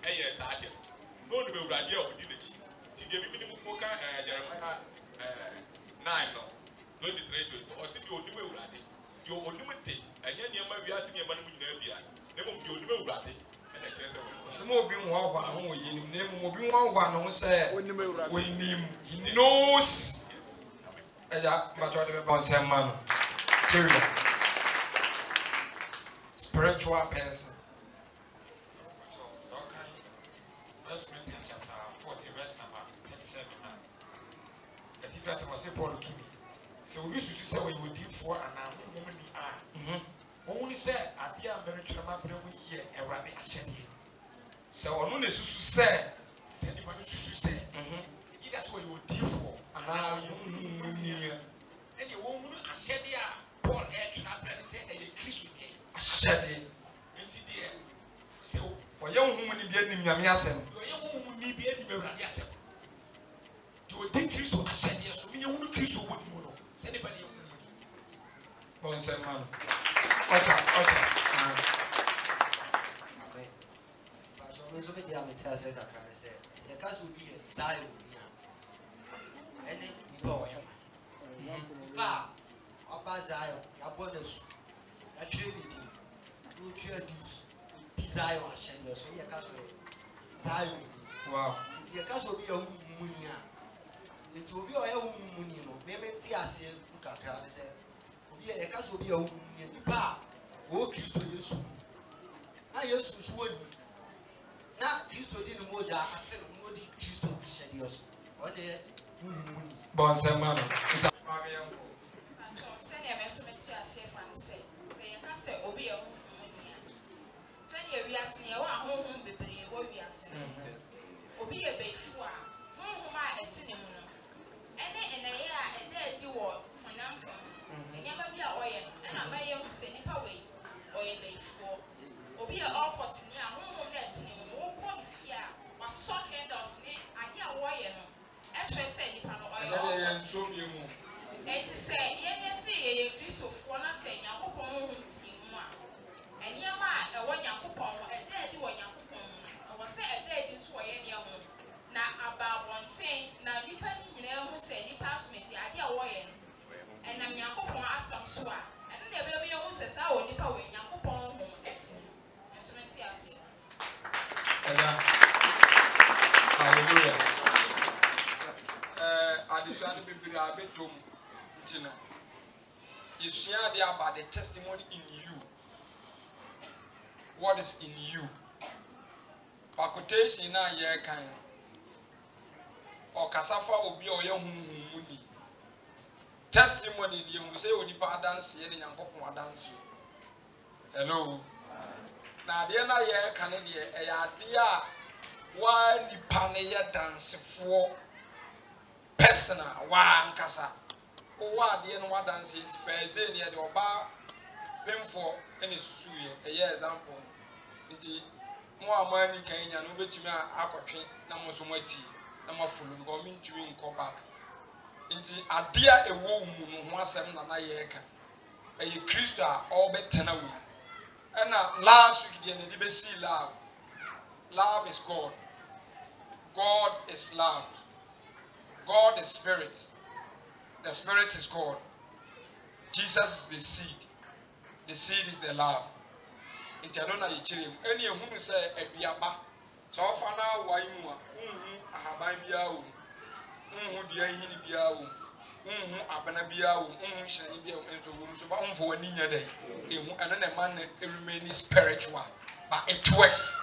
Yes, I did. No, the radio did it. To give me the book, Jeremiah 9:23 or see your new ready. Your unlimited, and then you might be asking about Nabia. Never be your new ready. And I just some more being one in name will be one who said, when he knows. Yes. And that, but what about some man? Spiritual person. First Corinthians chapter 40, verse number 37. The teacher was Paul to me. So we used to say what you would do for an woman. Only said, I be a very traumatic year, and what I said. So on the said, anybody say, that's what you would do for an hour. And you won't said, Paul Edge, said, a Christian. I said it. So, for young woman, you get him Yamiasem. Be any Yasem. To a dick Christo, I said yes, we only Christo one more. Send anybody. Bonsen man. But always over the amateur said that I said, the cast will be a Zion. And then you go him. About Zion, your bonus, a trinity, no clear dues, Zion, so your cast Zion. Wow. The cast will be a munia. It will be a woman, maybe Tiasia, Lucas said, a cast will be a woman, o Kristo Yesu na Yesu so woni na Kristo di no moja ate no mo di Kristo hyɛ de so ɔne huhumuni bon semano sɛnea mɛso mete aseɛ fa ne sɛ yɛka sɛ obi yɛ honhomuni a sɛnea wiase yɛwɔ ahonhom bebree wɔ wiase no obi yɛ bɛyifo a honhom a ɛte ne mu no ɛne ɛnɛyɛ a ɛda adi wɔ honam fam nneɛma bi a ɔyɛ no ɛna bɛyɛ hu sɛ nipa wei ɔyɛ bɛyifoɔ obi yɛ ɔkɔtene a honhom na ɛte ne mu no wokɔ ne fie a wasosɔ candles ne ade a wɔyɛ no ɛkyerɛ sɛ nipa no ɔyɛ ɔkɔtene eti sɛ yɛnyɛ si yɛyɛ kristofoɔ na sɛ nyankopɔn honhom tie mu a nneɛma a ɛwɔ nyankopɔn ho ɛda adi wɔ nyankopɔn mu no ɛwɔ sɛ ɛda adi nso wɔ yɛ nneɛma ho na aba abɔnten na nipa ne nyinaa ho sɛ nipa asomasi ade a wɔyɛ no ɛnam nyankopɔn asɛm so a ɛno na ɛbɛbi yɛn ho sɛ saa wɔ nipa wɔ nyankopɔn honhom ɛte mu nso no te ase hallelujah adesua no bebree a bɛtom nti no yɛsua ade about the testimony in you. What is in you? Quotation na ye kan o kasafa obi o ye hunhumuni testimony die mu say onipa dance ye ne Nyankopon dance. Hello na de na ye kan de e ya de a wa nipa ne ye dancefo personal wa nkasa o wa de no wa dance it first day ne de oba pemfo ene susuye e ye example nti mo amani kan nya no betimi akotwe na mo so mati na mafulu because me ntumi nko back nti ade a ewo mu no ho asem na na ye ka eye Kristo a obetena wo na last week dey na di be see love is God is love, God is spirit, the spirit is God, Jesus is the seed is the love. Nti ano na yechirem eni ehunu se aduaba so fa na wai mu a ahaban bia wo dia hini bia wo abana bia wo hyeni bia wo enso wo so ba onfo wani nya dai ehu ano na man remain spiritual but it works.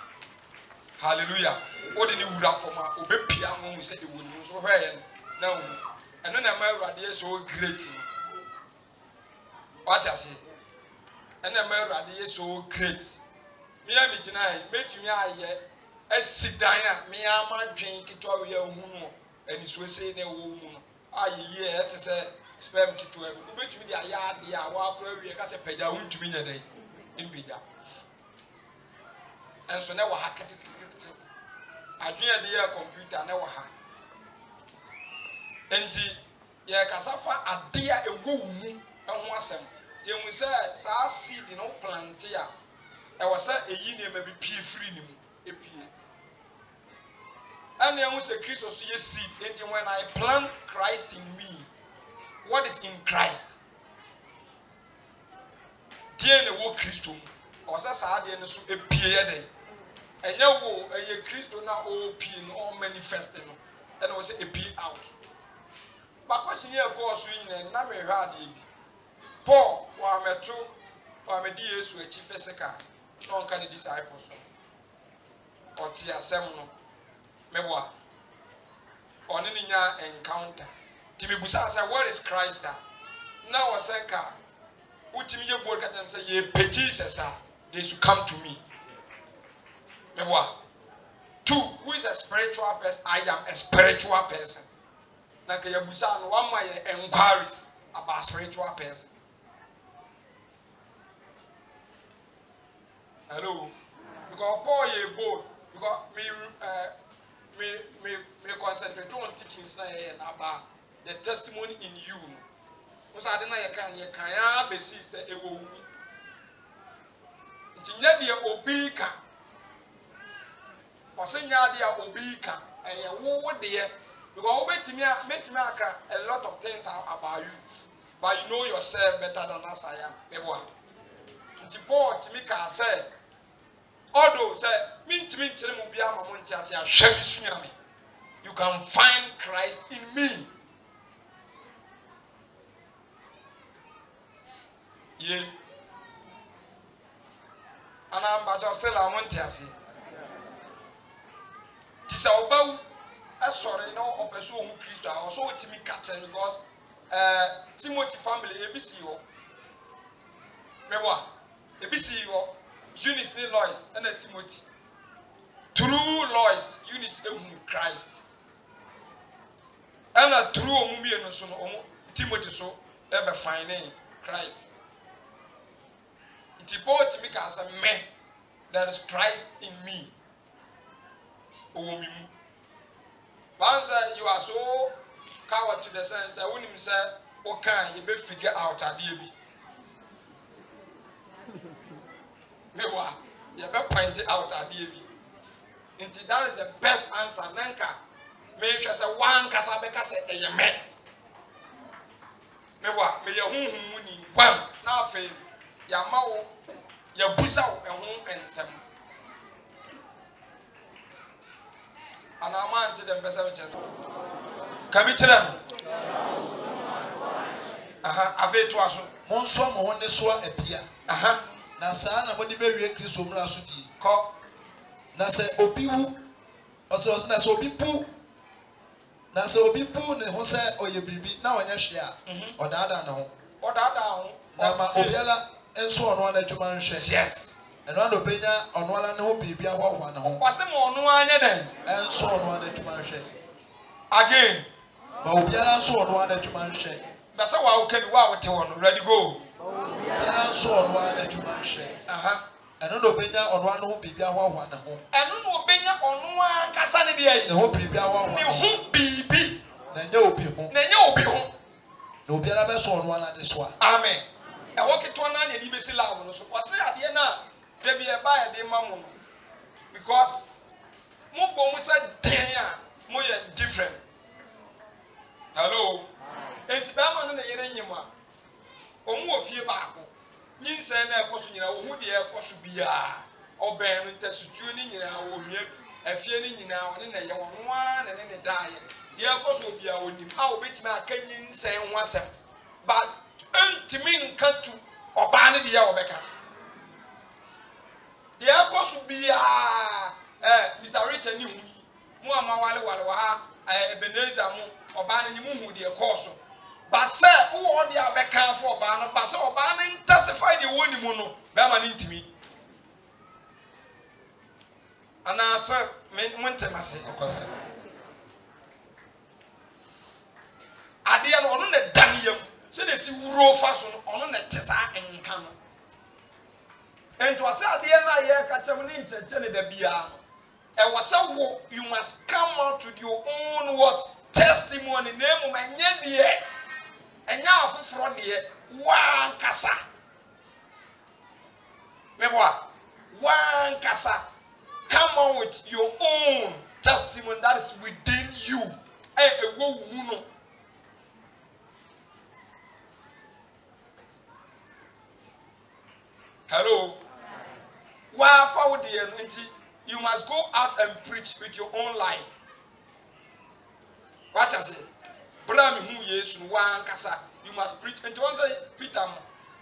Hallelujah. Odi ni wura foma obepia ho se ewo ni so hwe na wo ano na ma awrade so great. What I say? And the man is so great. Me am it now. Make me a sit down. Me am a drink it all your moon. And it's we say no woman. Ye to say spam to him. Make me the yard, the hour, we can say pay down to me a day in Bida. And so now hack it. I hear the computer never hack. And the Yakasafa a dear a woman and wasn't. Jemu say sa seed no plant ya e wo say eyi ne ma bi pie free ni mu epie and you say Christ so ye seed and when I plant Christ in me, what is in Christ die ne wo Christo o say sa de ne so epie ye den enya wo eye Christo na o pie no o manifest no and o say epie out ba question ye ko so yin na me hwa de bi Paul wa meto wa medi Yesu echi physical no nka the disciples o ti asem no meboa oni ni nya encounter ti me busa say what is Christ that now o say ka utimi ye board ka dem say ye pe Jesus they should come to me meboa 2 who is a spiritual person I am a spiritual person na ka ye busa no one my inquiries about spiritual person. Hello, because Paul is bold. Because me concentrate on teachings now about the testimony in you. Because I don't know you can be see say it will. It's not the obika. Because it's not the obika. And you what there? Because make me a lot of things about you, but you know yourself better than us. I am. It's Paul to me can say. Although say you can find Christ in me. Yeah. and I'm still I want to see. Tis about sorry, no, or pursue Christ. I also to me catching because Timothy family, ABCO. Mewa, ABCO, Eunice Lois, and Timothy. True Lois, Eunice Christ. And a true Mummy and so Timothy so ever finding Christ. It's important to me as a man that is Christ in me. Once you are so coward to the sense, I wouldn't say, okay, you better figure out a deal. Mewa, you better point it out a deal. And that is the best answer. Nanka, make sure say one kasabeka say a man. Mewa, me your muni one. Now fail. Ya mau, ya busa and some. And I'm on to them best of them. Come to them. Ave to us. Monso mo wonne so apia. Na saa na mo de bewie Kristo mra so di. Ko. Na se obi wu. Oso na se obi pu. Na se obi pu ne ho se oye bribi na onya hwe a. Odaada na ho. Odaada ho. Na ma obiala enso ono na adwuma nhwe. Yes. And one of Benya on one and hope be a one home. Was a more no one then? And so on one to manche. Again. But we are so on one to manche. That's how I can wow to one. Ready go. We are so on one to manche. And no Benya on one who be a one home. And no Benya on one Cassani. The hope be a one. Who be? Then you'll be home. Then you'll be home. No be a best on one at this one. Amen. I walk it to an and you be still out. So what's that? There be a buyer, de mamu, because Mubo Musa Denya, more different. Hello, and Bama and the Yerenima, Omo Fiabaco, Ninsen, Cosina, who the air Cosubia, or Ben, Tessutuning in our own, a feeling in our in a young one and in a diet. The air Cosubia will need our bit my Kenyan say once, but to me, cut to Obana the Albecca. The course will be Mr. Richard New Muamawale Walawa, Ebenezer or Banning Mumu, the course. But, sir, who are the Abeka for Banner, but so Banning testify the one mono, Baman into me. And I said, went to myself, of course. I did on the Daniel, so they see raw fashion on the Tessa and Camo. And to us, the end of Catherine Church and the Bia. And was so you must come out with your own what testimony name of my dear. And now for fraud, dear, one casa. Remember, one casa. Come on with your own testimony that is within you. A woman. Hello. While forward the you must go out and preach with your own life. What I say? Bram who yes one kasa. You must preach. And one say Peter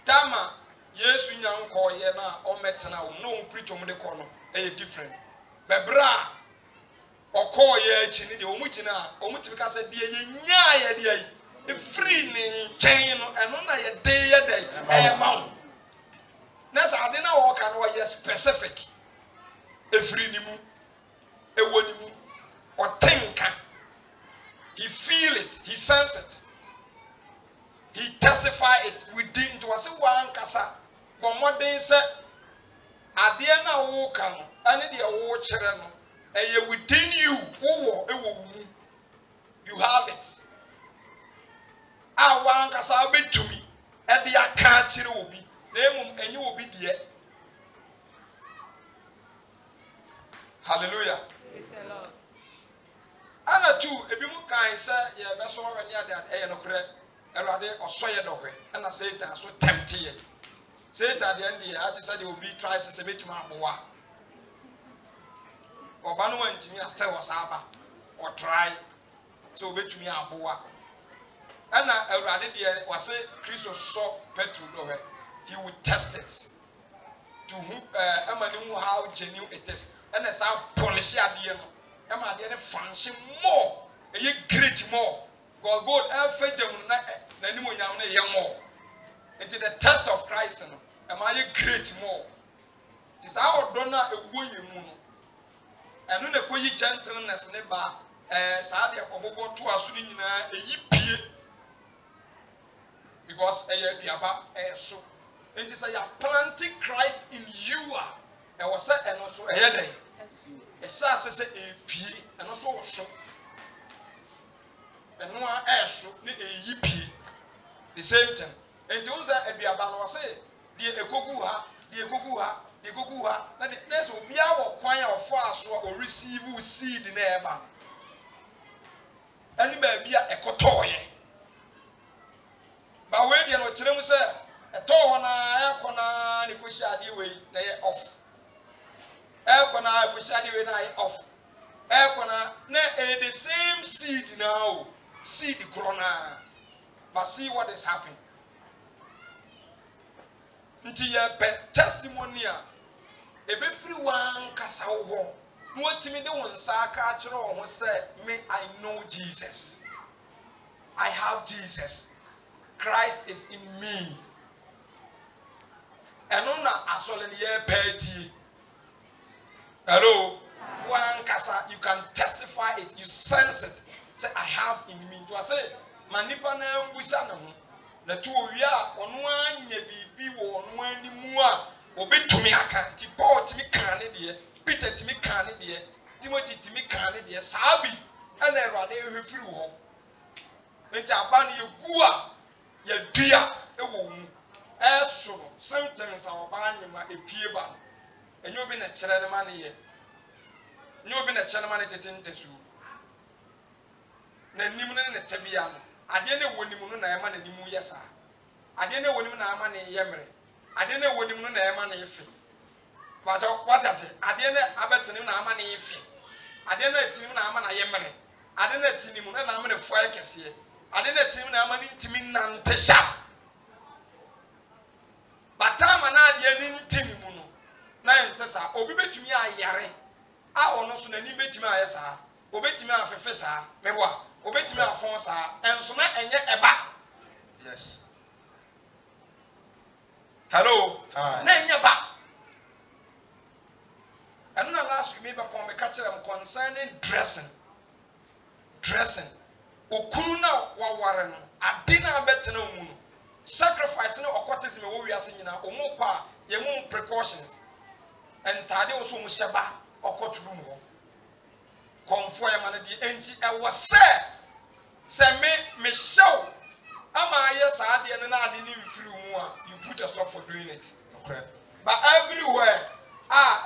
Tama yes young call yena or metana no preach on the corner. A different. But bra or call ye chini the omutina omutika said dear nya ye the free chain and on a day a mount. Nessa I didn't walk and what specific. A free nimu, a wonimu, or think. He feel it, he sense it, he testify it within to us one casa. But what they said, I didn't walk and the old children, and within you, you have it. I want casa be to me, and the account will be. And you will be there. Hallelujah. Anna too, if you can say, yeah, that's all when you're there, no correct, and rather or soy the way, and I say that so tempting. Say it at the end, the artist said he will be tries to submit to my boy. Or Banu went to me as tell us Abba, or try, so bet to me a boy. And I rather dear was say, Christos saw Petru. He would test it to who know how genuine it is. And as our policy at the end, Emma the function more, a great more. God, every more. Into the test of Christ, am I a great more? It is our donor a woman. And when the quay gentleness never, Sadia Obobo to us in a yip. Because so it is a planting Christ in you. I was said and also a headache. A sass is a P and also so. And no one else a yip. The same thing. And those are a Biaban was say, dear Ekoguha, dear Koguha, dear Koguha, and the next will be our choir of fast or receive seed in air. And maybe a cotoye. But when you know, Chilemu said, a tohana, Elkona, the Kushadi way, they off. Elkona, Kushadi way, they off. Elkona, the same seed now, seed corona. But see what is happening. Until you have testimony, a bit free one casawo. What to me, the one Sakachro who said, me, I know Jesus. I have Jesus. Christ is in me. And on actually petty. Hello. One casa, you can testify it, you sense it. Say, I have in me. To say, Manipana Busanam. The two we are on one ye on one more. Obe to me a can't. Paul to me canny, Peter to me canny, Timothy to me canny, Sabi, and then rather flew home. When Jabani you go. Ye dear, so sometimes our band my appear, and you've been a channel money here. You've been a channel money to Tintesu. Nanimun and Tabian. I didn't know when you know I man in Muyasa. I didn't know when you know I man in Yemen. I didn't know when you know I man in Fee. But what I say, I didn't know about the man in Fee. I didn't know it's him I man in Yemen. I didn't know it's him and I'm in a fire here. I didn't tell me I'm to me Nantesha. But time and I didn't tell me Nine Tessa, obey to me a yare. I will not soon any bet me a sa, obey to me a professor, Mewa, obey to me a fonsa, and so and yet a back. Yes. Hello. Name your back. I don't ask me upon the catcher concerning dressing. Dressing. Okuna wawareno adina betena omu sacrifice no okwates me wo wiase nyina omo kwa ye mo precautions entade wo so mo hyeba okoturu mo komfo ya mane di enti e wo se me show ama ye sa de na ade ni mfiri mu a you put a stop for doing it. Okay. But everywhere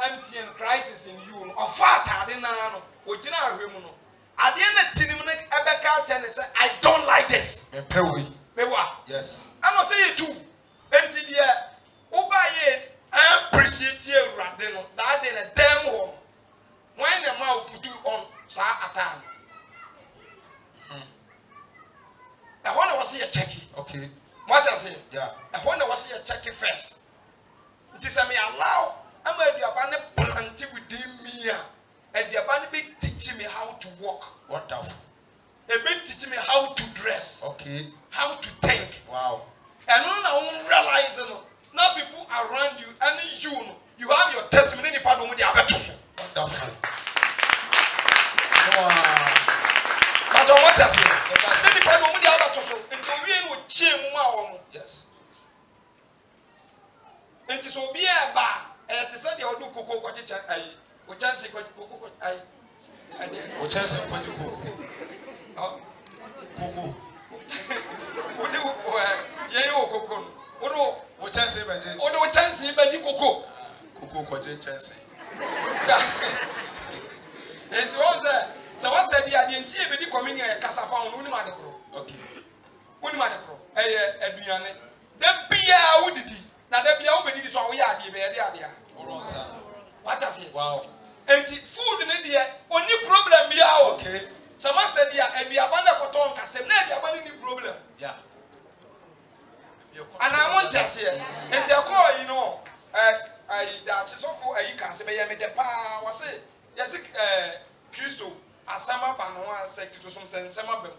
empty and crisis in you of fat ade na no ogina ahwemu no. At the end of the time, I don't like this. Yes. I must say it too. Until the Ubaye, I appreciate you, Radino. That in a damn home. When the mouth put you on Sa Atan. I want to see a checky. Okay. What I say? Yeah. I want to see a checky first. It is a me allow. I'm going to be a banner planted within me. And the abandoned be teaching me how to walk. Wonderful. They've been teaching me how to dress. Okay. How to think. Wow. And when I won't realize now people around you and you have your testimony in the part of the other. Wonderful. But on what I say, the part of the other until we will change. Yes. And it will be a bar. And it is said you do cocoa. What chance you cocoa? What chance you cocoa? Cocoa. What do you cocoa? What chance you magic? What chance you magic cocoa? Cocoa, what chance? It was so what's the idea? The coming here, Casafa, Unimadecro. Okay. Unimadecro. Adriane. The beer would it? Now the beer would it, so we are the idea. What I say? Wow. And food in India, only problem be out. Okay. So master dear, and be abandoned for Tonka, say, never any problem. Yeah. And I want to say, and they call, asama ba no a sɛ Kristo som sɛ nsɛm aba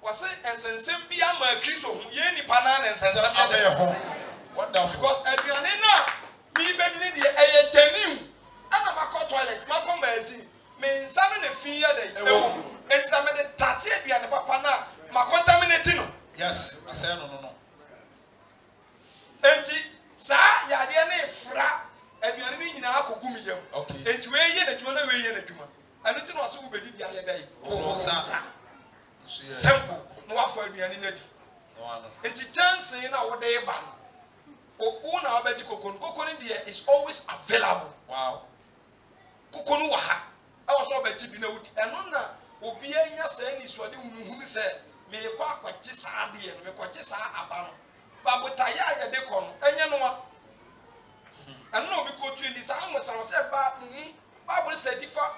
wɔ sɛ nsɛnsɛm bi ama Kristo ho yɛ nipa na nsɛnsɛm abɛyɛ ho wonderful because aduane na mi bɛdini deɛ ɛyɛ genuine ana makɔ toilet makɔ magazine me nsa no na fi yɛ dɛ ɛwɔ ɛnsa me de tache aduane papa na makontaminate no yes asɛ no enti saa yadeɛ na efra aduane ni nyinaa akɔgu mi yam enti wei yɛ n'adwuma na wei yɛ n'adwuma ɛno ti na ɔsɛ wobɛdi di ayɛ dɛ ko sa simple na wafa aduane na di enti chance na wo de ba no o na wabɛgye kokonu kokonu deɛ is always available wow kokonu wɔ ha ɛwɔ sɛ ɔbɛgye bi na wodi ɛno na obi anya saa ni so de hunuhunu sɛ mekɔ akɔgye saa deɛ no mekɔgye saa aba no babotaeɛ a yɛde kɔ no ɛnyɛ no a ɛno na obi kɔtu ndi saa nwesɛw sɛ ba Bible study fa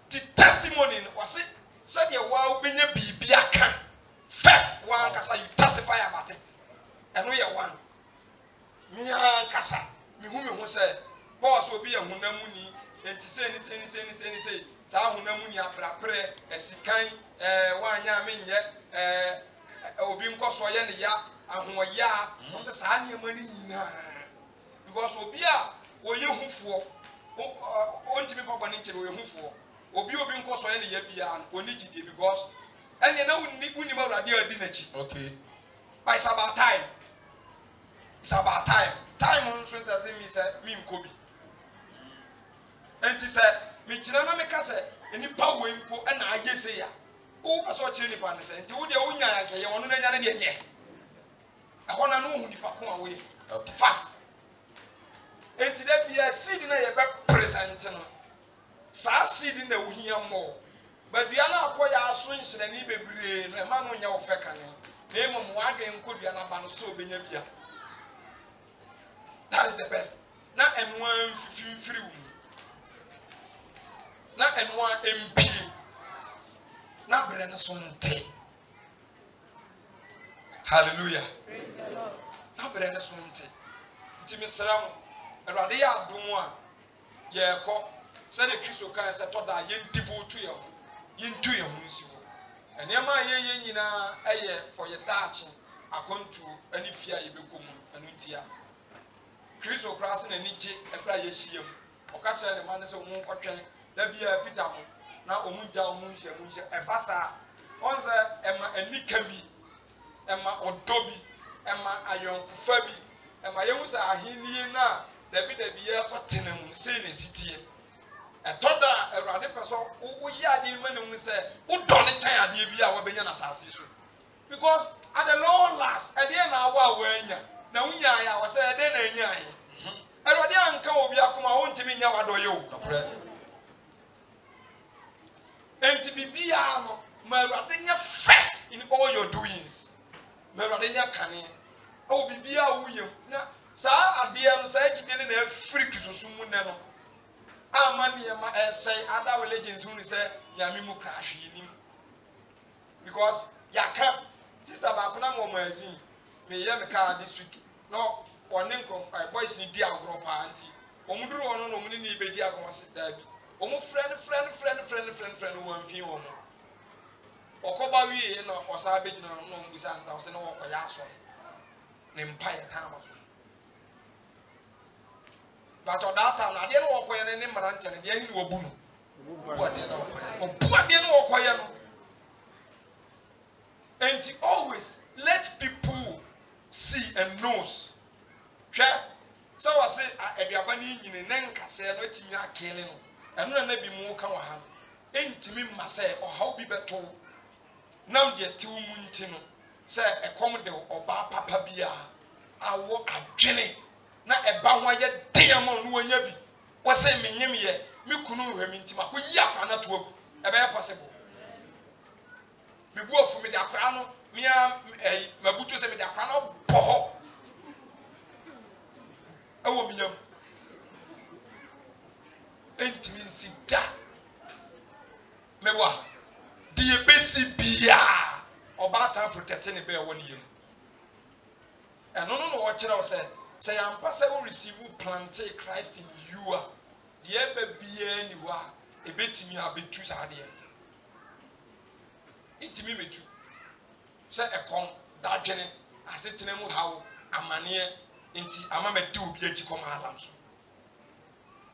the testimony no wɔse sɛdeɛ waa wobɛnya biribi aka first waa ankasa you testify about it ɛno yɛ one me ankasa mehu me ho sɛ Paul sɛ obi yɛ honamu ni enti sɛ saa honamu ni apraprɛ asikan wanya menyɛ obi nkɔsɔ yɛ ne ya ahoɔyɛ a ɔsɛ saa nneɛma no nyinaa because obi a wɔyɛ hufoɔ ɔntimi fa bɔne nkyɛn wɔyɛ hufoɔ obi nkɔsɔ yɛ ne ya bia ɔni gyidie because ɛnneɛ na wonim awurade a adi n'akyi okay but it's about time time nso doesn't mean sɛ menkɔ bi enti sɛ mekyina na meka sɛ nipa wei mpo ɛna ayɛ sɛ ya wopɛ sɛ ɔkyerɛ nipa no sɛ nti wodeɛ wonya yankɛyɛ ɔno no anya no deɛ nyɛ ɛhɔ na no wohu nipa ko a woyɛ fast enti da bia seed na yɛbɛ present no saa seed na wohia mmɔ badua no akɔ yɛ aso nhyerɛne bebree no ɛma no nyɛ wo fɛ kane na mmom woadwen nkɔdua no aba no sɛ ɔbɛnya bia that is the best na ɛnoa mfifimfiri wo mu na ɛnoa mpie na brɛ no so nte hallelujah na brɛ no so nte nti mesrɛ mo awurade yɛ adom a yɛrekɔ sɛdeɛ Kristo kan sɛ tɔ da yɛntivotu yɛn ho yɛntu yɛn ho nsi hɔ nneɛma a yɛyɛ nyinaa ɛyɛ fɔ yɛ daakye akɔntuo ne fie a yɛbɛkɔ mu ɛno nti a Kristo koraa sɛ n'ani gye ɛberɛ a yɛahyia mu ɔka kyerɛ ne ma no sɛ ɔmo nkɔtwɛn da bia Peter ho na ɔmo gya ɔmo nhyɛ ɛba saa ɔn sɛ ɛma anika bi ɛma ɔdɔ bi ɛma ayɔnkofa bi ɛma yɛhu sɛ ahennie no a dabi yɛkɔtena mu sei na ɛsiteɛ ɛtɔ da awurade pɛ sɛ woyɛ adeɛ ma ne hu sɛ wodɔ ne kyɛn adeɛ bi a wɔbɛnya no asase so because at the long last ɛdeɛ na awɔ a wɔanya na wonyaeɛ a wɔ sɛ ɛdeɛ na anyaeɛ awurade anka obi akoma a wontimi nya wadɔyɛ o enti biribiara no ma awurade nyɛ first in all your doings ma awurade nyɛ kane ɛwɔ biribiara woyɛ mu na saa adeɛ no saa agyidie no na afiri Kristo mu nnɛ no ama nneɛma ɛsɛe ada religions hu ne sɛ nyame mu kra hwee nim because yɛaka sister baako na wɔ magazine meyɛ me kaa this week na ɔne nkurɔfo boys ne di agorɔ paa nti ɔmo duru hɔ no na ɔmo ne ne bɛdi agorɔ se daabi ɔmo frɛ no wɔmfie wɔ no ɔkɔba wie na ɔsaa bɛgyina no na ɔmbusa nsa ɔsɛ na wɔkɔyɛ asɔre ne mpa yɛ taama so but ɔdaa tam na adeɛ no wɔkɔyɛ no ne mmeranteɛ no deɛ ahene wɔbu no ɔbu adeɛ no wɔkɔyɛ no enti always let people see and knows hwɛ sɛ wɔse aduaba no nyini ne nkasɛɛ no atumi akele no ɛno na bi mu ka wɔ ha no ɛntimi mma sɛ ɔhaw bi bɛto nam deɛ tew mu nti no sɛ ɛkɔm de ɔbaa papa bi a awɔ adwene na ɛba ho ayɛ den ama no wanya bi wɔsɛ menyem yɛ me kunu nhwɛ me nti makɔ yi akora no to agu ɛbɛyɛ possible mebu afu mede akora no mabutu sɛ mede akora no bɔ hɔ ɛwɔ me yam ɛntimi nsi da mɛwa de yɛbɛsi biaa ɔbaatan protect ne bɛɛ wɔ ne yam ɛno no na wɔkyerɛ wo sɛ yɛampa sɛ wo receive planted Christ in you a deɛ ɛbɛ biaa ni hɔ a ebetimi abetu saade intimi metu sɛ ɛkɔm dadwene asetena mu hawo amane inti ama medi obi akyi kɔm halam so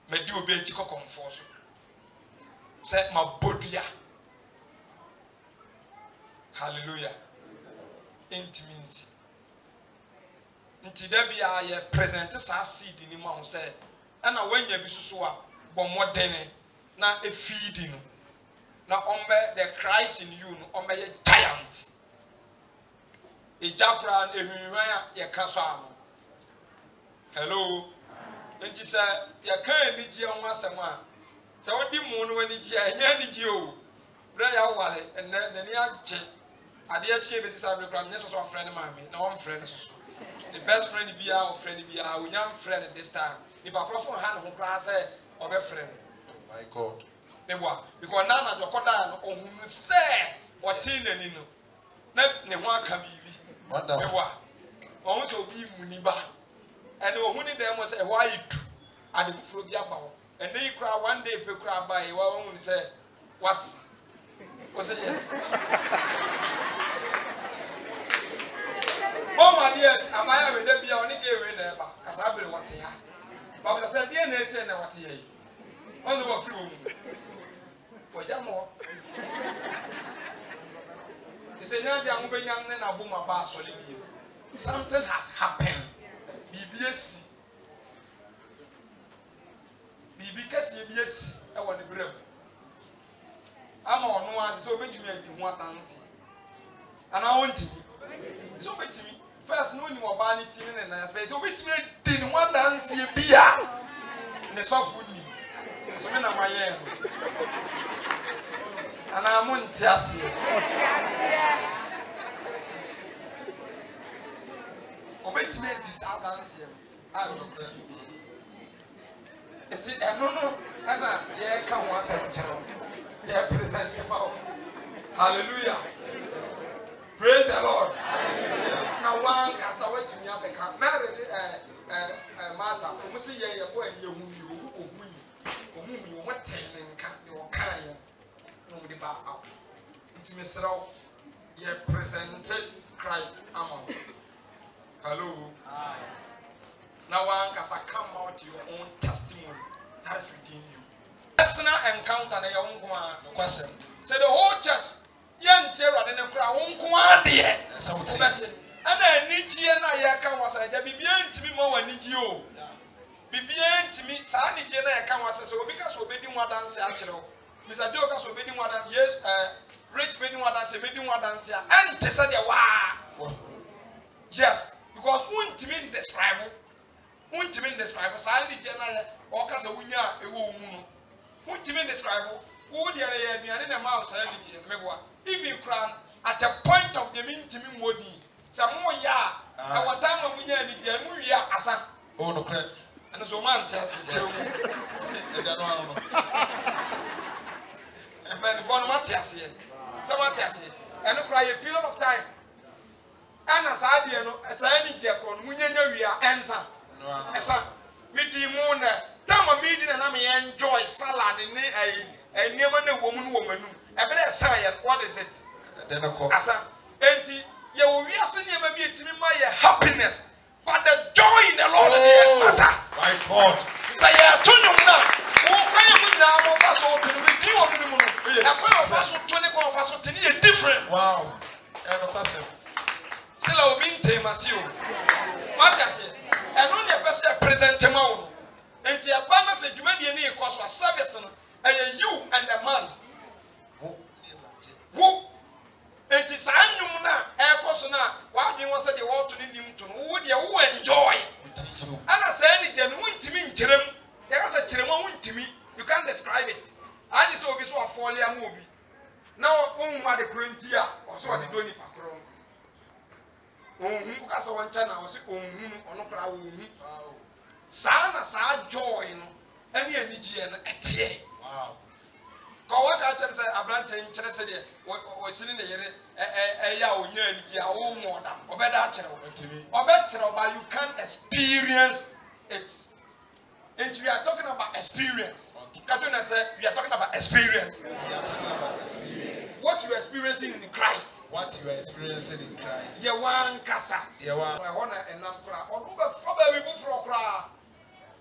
medi obi akyi kɔkɔmfo so sɛ mabodua hallelujah intimi nsi nti da bia yɛ present saa seed ni mu a sɛ ɛna wanya bi soso a bɔ modene na efeed no na ombe the Christ in you no ombe ye giant ejabra ehunwan a ye kaso amo hello enti sɛ ye kan anigye ho asɛm a sɛ wodi mu no anigye a enya anigye o bra ya wale enne nani agye ade akye be sisa be kra nye so friend maame na one friend so the best friend bi a o friend bi a onya friend this time ni ba cross on hand ho kra sɛ obe friend my God because now na jokoda no ohunu se otin nani no na ne ho aka bibi wonderful ohun se obi muniba ene ohun dem se ho ayidu ade fufuro bi aba ho ene yi kra one day pe kra aba yi wa ohun se was o say yes mama yes amaya we da bia oni ke we na eba kasa bere wote ya ba ba say bia na ese na wote ya yi on the free woman Ojamo. Something has happened. BBS. BBS, I want to bring. I'm on one, so bet me I want dance. And I want to. So bet me. First, no one more vanity and I say, so bet me didn't want dance here. Beer. And the soft food. So many of my end. And I'm on Tiasi. Obey me this dance here. I'm not. No, Anna, yeah, come once and child. Yeah, present hallelujah. Praise the Lord. Now, one cast away to me. I can't marry Martha. Who say, yeah, you're going to you what telling your kind of the bar out. It's Mr. You presented Christ among. Hello. Now, one can come out your own testimony that is within you. Personal encounter na your own question. Say the whole church, young terror in the crowd won't come out there. And I need you and I can was I be to be more need you. Bibian to me, Sani Jenna can was so because we're being one dance actual. Mr. Jokas were being one dance, yes, rich being one dance, being one dance, and to say, wow. Yes, because one to me describe, one to me describe, Sani Jenna or Casa Winya, a woman. One to me describe, who the other in a mouse, if you crown at a point of the mean to me, Modi, some more ya, our time of Winya, the Muya, Asa. Oh, no, credit. And so man says, and then for Matthias here, some Matthias here, and cry a period of time. And as I did, as I need to go, we are answer. As I meet the moon, time of meeting and I enjoy salad in a near woman. A better science, what is it? Then I call Asa. And you will be a senior, maybe to my happiness. But the joy in the Lord is my God. Say, I told you now. Who can you now of us all to review of the moon? A pair of us, 24 of us, to be different. Wow. And a person. Still, I'll be famous. You. What I say, and only a person present tomorrow. And the abundance of humanity cost for service, and you and the man. Who? And it's air persona. Why do you want to say the world to him to who enjoy? And I said, genuine to me, Jerem. There's a Jerem to me. You can't describe it. I just saw this one for a movie. Now, what the Corinthia or so I don't need Macron. Because I want China, I was on no crowd. Sana, sa joy, and the energy and a tear. Wow. What I say, a branch in Chelsea, or sitting there, a yaw, more than or better, but you can't experience it. And we are talking about experience. Katuna said, we are talking about experience. We are talking about experience. What you are experiencing in Christ. What you are experiencing in Christ. You want kasa. You want. I want to enamkra. Or do be for baby for kra.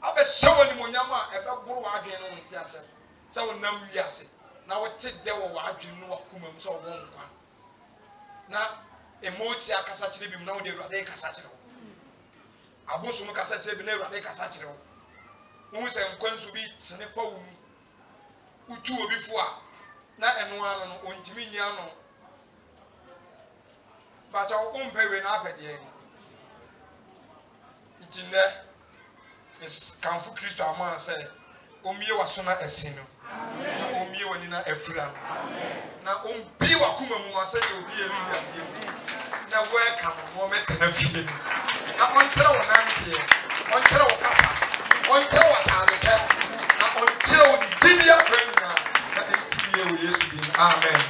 I be show any monyama. I be guru again on it yourself. So we nam yase. Now we take there we agi no akuma so won kwa. Na emoti akasa chire bi na we dey kasa chire. Abosu mu kasa chire bi na we dey kasa chire. Who say nkwansu bi tene fa wo mu utu obi fo a na eno ano no ontimi nya no but o umpe we na apede ntine is kanfu Kristo ama say omie waso na esin no amen omie wani na afura no amen na ombi wakoma mu ase de obi eri ya bi na welcome wo metena fie na ontere wo nante ontere wo kasa ontere wo taade se na ontere wo di dia kwanya na ensi ye wo Yesu bi amen.